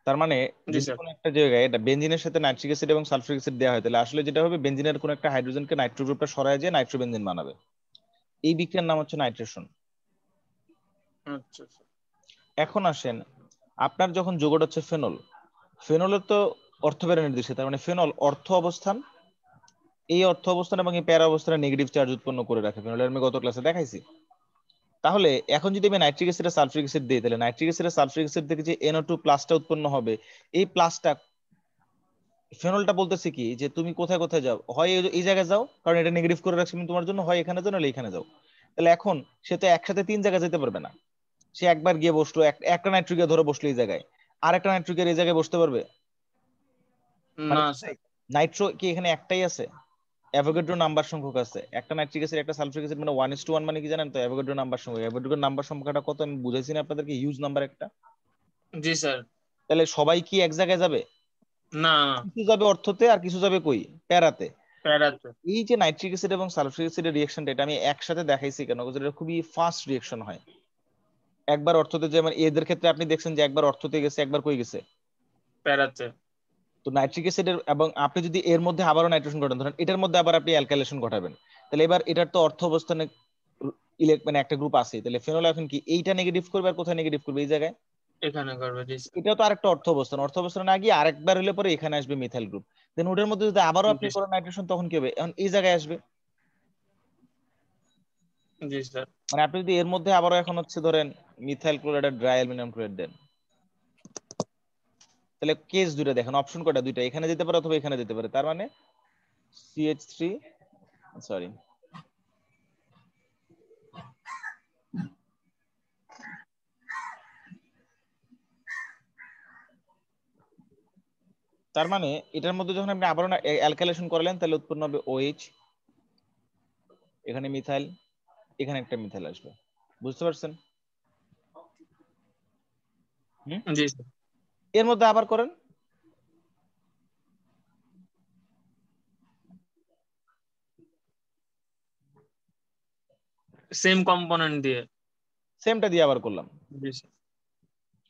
তার মানে যদি কোনো একটা জায়গায় এটা বেনজিনের সাথে নাইট্রিক অ্যাসিড এবং সালফিউরিক অ্যাসিড দেওয়া হয়, তাহলে আসলে যেটা হবে বেনজিনের কোনো একটা হাইড্রোজেনকে নাইট্রো গ্রুপটা সরায় দিয়ে নাইট্রোবেনজিন বানাবে। এই বিক্রিয়ার নাম হচ্ছে নাইট্রেশন। আচ্ছা। এখন আসেন, আপনার যখন যৌগটা হচ্ছে ফেনল, ফেনলের তো অর্থপ্যারা নির্দেশিত, তার মানে ফেনল অর্থ অবস্থান, এই অর্থ অবস্থান এবং এই প্যারা অবস্থানে নেগেটিভ চার্জ উৎপন্ন করে রাখে, ফেনলের আমি গত ক্লাসে দেখাইছি। তাহলে এখন যদি আমি নাইট্রিক অ্যাসিড আর সালফিউরিক অ্যাসিড দিই, তাহলে নাইট্রিক অ্যাসিড আর সালফিউরিক অ্যাসিড থেকে যে NO2 প্লাসটা উৎপন্ন হবে, এই প্লাসটা ফেনলটা বলতেছে কি যে তুমি কোথায় কোথায় যাও, হয় এই জায়গায় যাও কারণ এটা নেগেটিভ করে রাখছি আমি তোমার জন্য, হয় এখানে যাও নাহলে এখানে যাও। তাহলে এখন সে তো একসাথে 3 জায়গায় যেতে পারবে না। সে একবার গিয়ে বসলো, একটা নাইট্রিক ধরে বসলো এই জায়গায়, আর একটা নাইট্রিক এই জায়গায় বসতে পারবে না স্যার। নাইট্রো কি এখানে একটাই আছে? অ্যাভোগাড্রো নাম্বার সংখ্যক আছে, একটা নাইট্রিক অ্যাসিড একটা সালফিউরিক অ্যাসিড মানে 1:1 মানে কি জানেন তো? অ্যাভোগাড্রো নাম্বার সংখ্যা, অ্যাভোগাড্রো নাম্বার সংখ্যাটা কত আমি বুঝাইছি না আপনাদেরকে? হিউজ নাম্বার একটা। জি স্যার। তাহলে সবাই কি এক জায়গায় যাবে? না, কিছু যাবে অর্থতে আর কিছু যাবে কই? প্যারাতে। প্যারাতে। এই যে নাইট্রিক অ্যাসিড এবং সালফিউরিক অ্যাসিডের রিঅ্যাকশনটা, এটা আমি একসাথে দেখাইছি কেন? কারণ এটা খুবই ফাস্ট রিঅ্যাকশন হয়। একবার অর্থতে, যেমন এদের ক্ষেত্রে আপনি দেখছেন যে একবার অর্থতে গেছে, একবার কই গেছে? প্যারাতে। তো নাইট্রিক অ্যাসিডের, এবং আপনি যদি এর মধ্যে আবারও নাইট্রেশন ঘটান, ধরেন এটার মধ্যে আবার আপনি অ্যালকাইলেশন ঘটাবেন, তাহলে এবার এটার তো অর্থ অবস্থানে মানে একটা গ্রুপ আছে, তাহলে ফেনল এখন কি এইটা নেগেটিভ করবে আর কোথায় নেগেটিভ করবে? এই জায়গায় এখানে করবে। জি স্যার। এটাও তো আরেকটা অর্থ অবস্থান, অর্থ অবস্থানে না গিয়ে আরেকবার হলে পরে এখানে আসবে মিথাইল গ্রুপ, দেন ওটার মধ্যে যদি আবারও আপনি করেন নাইট্রেশন, তখন কি হবে? এখন এই জায়গায় আসবে। জি স্যার। মানে আপনি যদি এর মধ্যে আবারও এখন হচ্ছে ধরেন মিথাইল ক্লোরাইড আর ড্রাই অ্যালুমিনিয়াম ক্লোরাইড দেন, তাহলে কেস দুইটা দেখেন, অপশন কয়টা? দুইটা, এখানে যেতে পারে অথবা এখানে যেতে পারে। তার মানে CH3, সরি তার মানে এটার মধ্যে যখন আপনি আবারও অ্যালকাইলেশন করালেন, তাহলে উৎপন্ন হবে OH, এখানে মিথাইল, এখানে একটা মিথাইল আসবে। বুঝতে পারছেন? জি স্যার। এর মধ্যে আবার করেন, সেম কম্পোনেন্ট দিয়ে, সেমটা দিয়ে আবার করলাম, জি স্যার।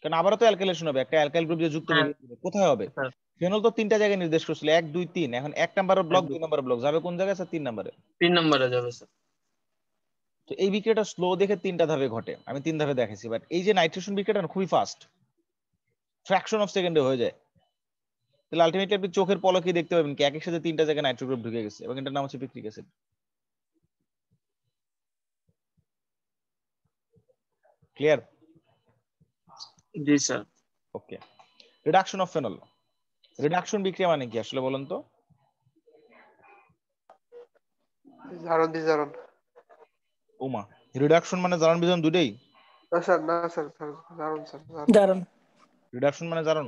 কারণ আবারও তো অ্যালকাইলেশন হবে, একটা অ্যালকাইল গ্রুপ যে যুক্ত হবে, কোথায় হবে? ফেনল তো 3টা জায়গায় নির্দেশ করছিল, 1 2 3, এখন 1 নম্বরের ব্লক 2 নম্বরের ব্লক যাবে কোন জায়গায় স্যার? 3 নম্বরে। 3 নম্বরে যাবে স্যার। তো এই বিক্রিয়াটা স্লো দেখে 3টা ধাপে ঘটে, আমি 3 ধাপে দেখাইছি, বাট এই যে নাইট্রেশন বিক্রিয়াটা খুবই ফাস্ট, ফ্র্যাকশন অফ সেকেন্ডে হয়ে যায়। তাহলে আলটিমেটলি আপনি চোখের পলকেই দেখতে পাবেন কি একই সাথে 3টা জায়গায় নাইট্রো গ্রুপ ঢুকে গেছে, এবং এটার নাম হচ্ছে picric acid. Clear? G sir. Okay, reduction of phenol. Reduction বিক্রিয়া মানে কি আসলে বলেন তো? জারণ বিজারণ। ওমা, রিডাকশন মানে জারণ বিজারণ দুটেই? না স্যার, না স্যার, জারণ স্যার, জারণ। রিডাকশন মানে জারণ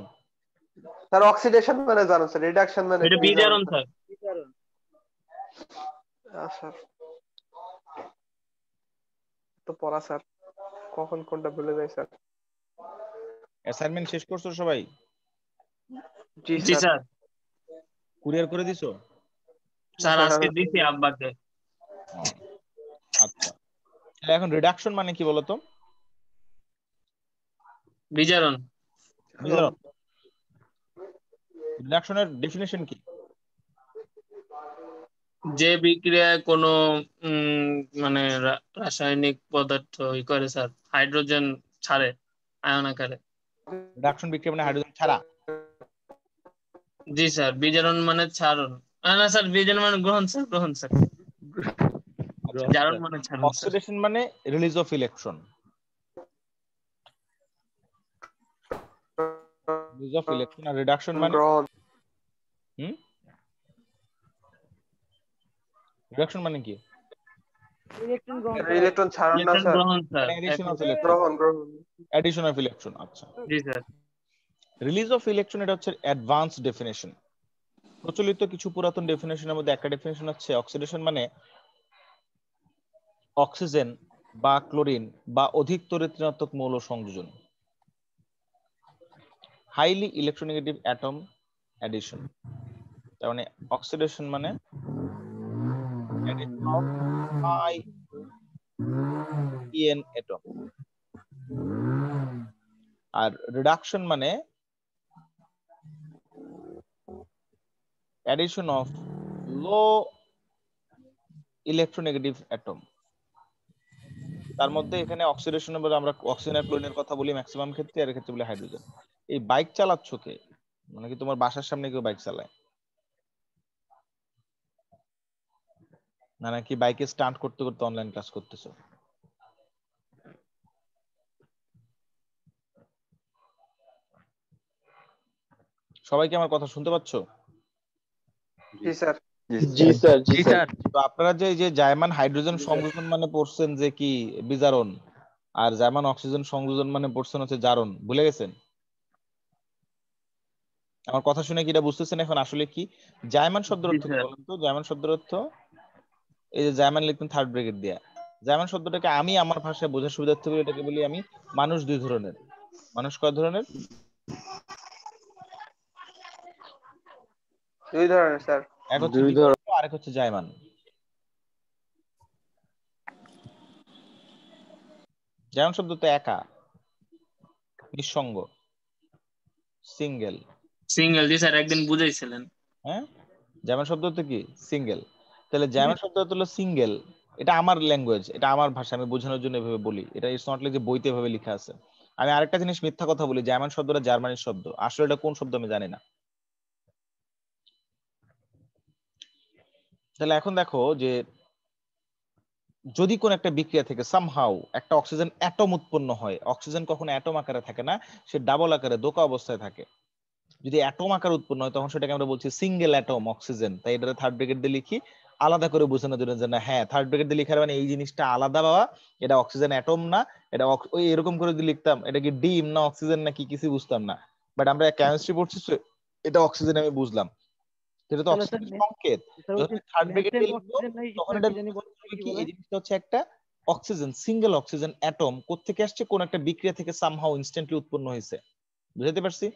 স্যার, অক্সিডেশন মানে জারণ স্যার, রিডাকশন মানে এটা বিজারণ স্যার। স্যার তো পড়া স্যার, কখন কোনটা ভুলে যাই স্যার। অ্যাসাইনমেন্ট শেষ করছো সবাই? জি স্যার। কুরিয়ার করে দিছো? স্যার আজকে দিছি আব্বাকে। আচ্ছা, এখন রিডাকশন মানে কি বলতো? বিজারণ। বিজারণ, রিডাকশনের ডেফিনিশন কি? যে বিক্রিয়ায় কোনো মানে রাসায়নিক পদার্থ ই করে স্যার, হাইড্রোজেন ছাড়ে আয়ন আকারে। রিডাকশন বিক্রিয়া মানে হাইড্রোজেন ছাড়া? জি স্যার। বিজারণ মানে ছাড়ন। না স্যার, বিজারণ মানে গ্রহণ স্যার, গ্রহণ স্যার। জারণ মানে ছাড়ুন স্যার। অক্সিডেশন মানে release of electron, release of electron. আর রিডাকশন মানে গ্রহণ। রিডাকশন মানে কি? ইলেকট্রন গ্রহণ করা। ইলেকট্রন ছাড়ুন না ইলেকট্রন স্যার, গ্রহণ স্যার। অ্যাডিশন অফ ইলেকট্রন, গ্রহণ গ্রহণ। Addition of electron. আচ্ছা, জি স্যার। রিলিজ অফ ইলেকট্রন এটা হচ্ছে অ্যাডভান্স ডেফিনেশন। প্রচলিত কিছু পুরাতন ডেফিনেশনের মধ্যে একটা ডেফিনেশন হচ্ছে অক্সিডেশন মানে অক্সিজেন বা ক্লোরিন বা অধিক তড়িৎ মৌল সংযোজন, হাইলি ইলেকট্রোনেগেটিভ অ্যাটম অ্যাডিশন। তার মানে অক্সিডেশন মানে addition of high EN atom, আর রিডাকশন মানে addition of low electronegative atom. তার মধ্যে এখানে অক্সিডেশন বলে আমরা অক্সিজেন আর ক্লোরিনের কথা বলি ম্যাক্সিমাম ক্ষেত্রে, আর ক্ষেত্রে বলি হাইড্রোজেন। এই বাইক চালাচ্ছ কে? মানে কি তোমার বাসার সামনে কেউ বাইক চালায়? না নাকি বাইকে স্টান্ট করতে করতে অনলাইন ক্লাস করতেছো? সবাই কি আমার কথা শুনতে পাচ্ছ? জি স্যার। জি স্যার, জি স্যার। তো আপনারা যে এই যে জার্মান হাইড্রোজেন সংযোজন মানে পড়ছেন যে কি বিজারণ, আর জার্মান অক্সিজেন সংযোজন মানে পড়ছেন হচ্ছে জারণ, ভুলে গেছেন? আমার কথা শুনে কি এটা বুঝতেছেন এখন আসলে কি জার্মান শব্দের অর্থ কি বলেন তো? জার্মান শব্দের অর্থ, এই যে জার্মান লিখতেন থার্ড ব্র্যাকেট দিয়া, জার্মান শব্দটাকে আমি আমার ভাষায় বোঝার সুবিধার্থে বলে এটাকে বলি আমি মানুষ দুই ধরনের। মানুষ কয় ধরনের? দুই ধরনের স্যার। এক হচ্ছে বিজারণ, আরেক হচ্ছে জার্মান। জার্মান শব্দ তো একা, নিঃসঙ্গ, সিঙ্গেল। সিঙ্গেল, জি স্যার, একদিন বুঝাইছিলেন। হ্যাঁ, জার্মান শব্দ তো কি সিঙ্গেল। তাহলে জার্মান শব্দ হলো সিঙ্গেল, এটা আমার ল্যাঙ্গুয়েজ, এটা আমার ভাষা, আমি বোঝানোর জন্য এভাবে বলি। এটা ইটস নট লাইক যে বইতে এভাবে লেখা আছে। আমি আরেকটা জিনিস মিথ্যা কথা বলি, জার্মান শব্দটা জার্মানির শব্দ, আসলে এটা কোন শব্দ আমি জানি না। তাহলে এখন দেখো যে যদি কোন একটা বিক্রিয়া থেকে সামহাউ একটা অক্সিজেন অ্যাটম উৎপন্ন হয়, অক্সিজেন কখনো অ্যাটম আকারে থাকে না, সে ডাবল আকারে দোকা অবস্থায় থাকে। যদি অ্যাটম আকার উৎপন্ন হয় তখন সেটাকে আমরা বলছি সিঙ্গেল অ্যাটম অক্সিজেন। তাই এটা থার্ড ব্র্যাকেট দিয়ে লিখি আলাদা করে বোঝানোর জন্য যে না, হ্যাঁ থার্ড ব্র্যাকেট দিয়ে লিখার মানে এই জিনিসটা আলাদা বাবা, এটা অক্সিজেন অ্যাটম না, এটা ওই এরকম করে যদি লিখতাম এটা কি ডিম না অক্সিজেন না কি কিছু বুঝতাম না। বাট আমরা কেমিস্ট্রি পড়ছি, এটা অক্সিজেন আমি বুঝলাম, এটা তো অক্সিজেন সংকেত। যখন থার্ড ব্র্যাকেট দিয়ে লিখবো তখন এটা কি এই জিনিসটা হচ্ছে একটা অক্সিজেন, সিঙ্গেল অক্সিজেন অ্যাটম কোত্থেকে আসছে, কোন একটা বিক্রিয়া থেকে সামহাউ ইনস্ট্যান্টলি উৎপন্ন হয়েছে। বুঝতে পারছি?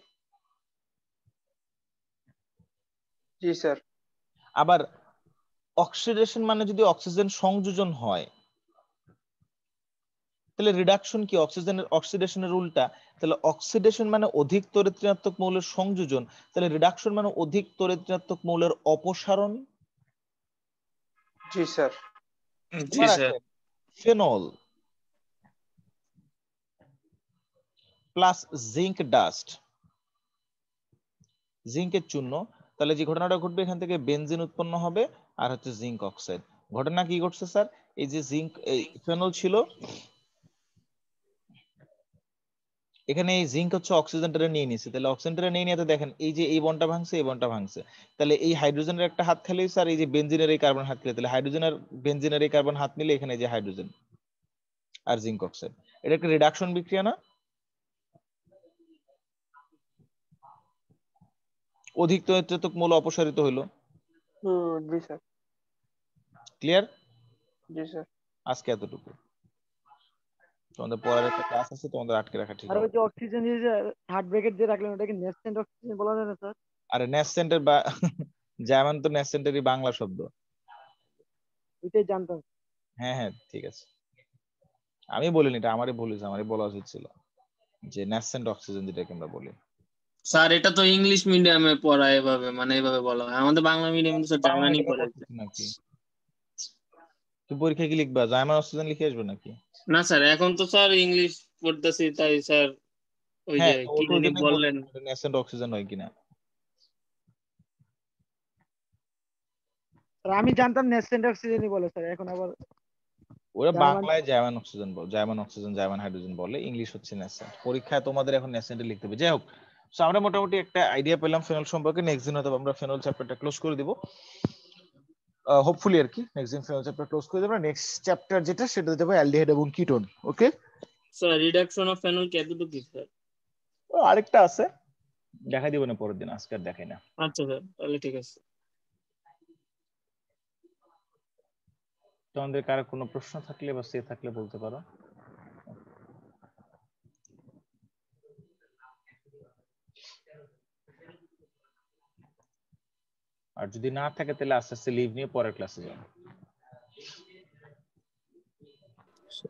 জি স্যার। আবার অক্সিডেশন মানে যদি অক্সিজেন সংযোজন হয়, তাহলে রিডাকশন কি অক্সিডেশনের উল্টা। তাহলে অক্সিডেশন মানে অধিক তড়িৎ ঋণাত্মক মৌলের সংযোজন, তাহলে রিডাকশন মানে অধিক তড়িৎ ঋণাত্মক মৌলের অপসারণ। জি স্যার। জি sir. Phenol plus zinc dust, জিঙ্কের চূর্ণ, তাহলে যে ঘটনাটা ঘটবে এখান থেকে বেনজিন উৎপন্ন হবে আর হচ্ছে জিঙ্ক অক্সাইড। ঘটনা কি ঘটছে স্যার? এই যে জিঙ্ক ফেনল ছিল, এখানে এই জিঙ্ক হচ্ছে অক্সিজেনটা নিয়ে নিছে, তাহলে অক্সিজেনটা নিয়ে নিয়ে দেখেন এই যে এই বন্ডটা ভাঙছে, এই বন্ডটা ভাঙছে, তাহলে এই হাইড্রোজেনের একটা হাত খেলে স্যার এই যে বেনজিনের এই কার্বন হাত খেলে, তাহলে হাইড্রোজেন আর বেনজিনের এই কার্বন হাত মিলে এখানে যে হাইড্রোজেন আর জিঙ্ক অক্সাইড, এটা একটা রিডাকশন বিক্রিয়া না? অধিক তড়িৎ মৌল অপসারিত হইলো। জি স্যার। ক্লিয়ার? জি স্যার। আজকে এতটুকু। তোমাদের পরের একটা ক্লাস আছে, তোমাদের আটকে রাখা ঠিক আর হবে। ওই যে অক্সিজেন যে থার্ড ব্র্যাকেট দিয়ে রাখলেন ওটাকে নেসেন্ট অক্সিজেন বলা যায় না স্যার? আরে নেসেন্টের বা জার্মান তো নেসেন্টেরই বাংলা শব্দ। ওইটাই জানতাম। হ্যাঁ হ্যাঁ ঠিক আছে, আমি বলিনি, এটা আমারই ভুল হয়েছে, আমারই বলা উচিত ছিল যে ন্যাসেন্ট অক্সিজেন যেটাকে আমরা বলি। স্যার এটা তো ইংলিশ মিডিয়ামে পড়ায় এভাবে, মানে এইভাবে বলা হয়, আমাদের বাংলা মিডিয়ামে তো স্যার জার্মানি পড়াইছে নাকি? তুই পরীক্ষা কি লিখবা, জার্মান অক্সিজেন লিখে আসবে নাকি? না স্যার, এখন তো স্যার ইংলিশ পড়তেছি, তাই স্যার ওই যে কি জানি বললেন ন্যাসেন্ট অক্সিজেন হয় কিনা। আমি জানতাম নেসেন্ট অক্সিজেনই বলে স্যার, এখন আবার ওরা জার্মান বাংলায় জার্মান অক্সিজেন বলে, জার্মান অক্সিজেন, জার্মান হাইড্রোজেন বলে, ইংলিশ হচ্ছে ন্যাসেন্ট। পরীক্ষায় তোমাদের এখন ন্যাসেন্টে লিখতে হবে। যাই হোক, সো আমরা মোটামুটি একটা আইডিয়া পেলাম ফেনল সম্পর্কে। নেক্সট দিন হয়তো আমরা ফেনল চ্যাপ্টারটা ক্লোজ করে দিব, হোপফুলি আর কি। নেক্সট দিন ফেনল চ্যাপ্টার ক্লোজ করে দেব। নেক্সট চ্যাপ্টার যেটা সেটা যাবে অ্যালডিহাইড এবং ketone. Okay sir reduction of phenol কতটুকু কি স্যার? আরেকটা আছে, দেখাই দিব না পরের দিন, আজকে আর দেখাই না। আচ্ছা স্যার, তাহলে ঠিক আছে। তোমাদের কারো কোনো প্রশ্ন থাকলে বা সে থাকলে বলতে পারো। আর যদি না থাকে তাহলে আস্তে আস্তে লিভ নিয়ে পরের ক্লাসে যাও।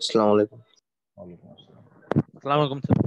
আসসালামু আলাইকুম। ওয়ালাইকুম আসসালাম। আসসালামু আলাইকুম স্যার।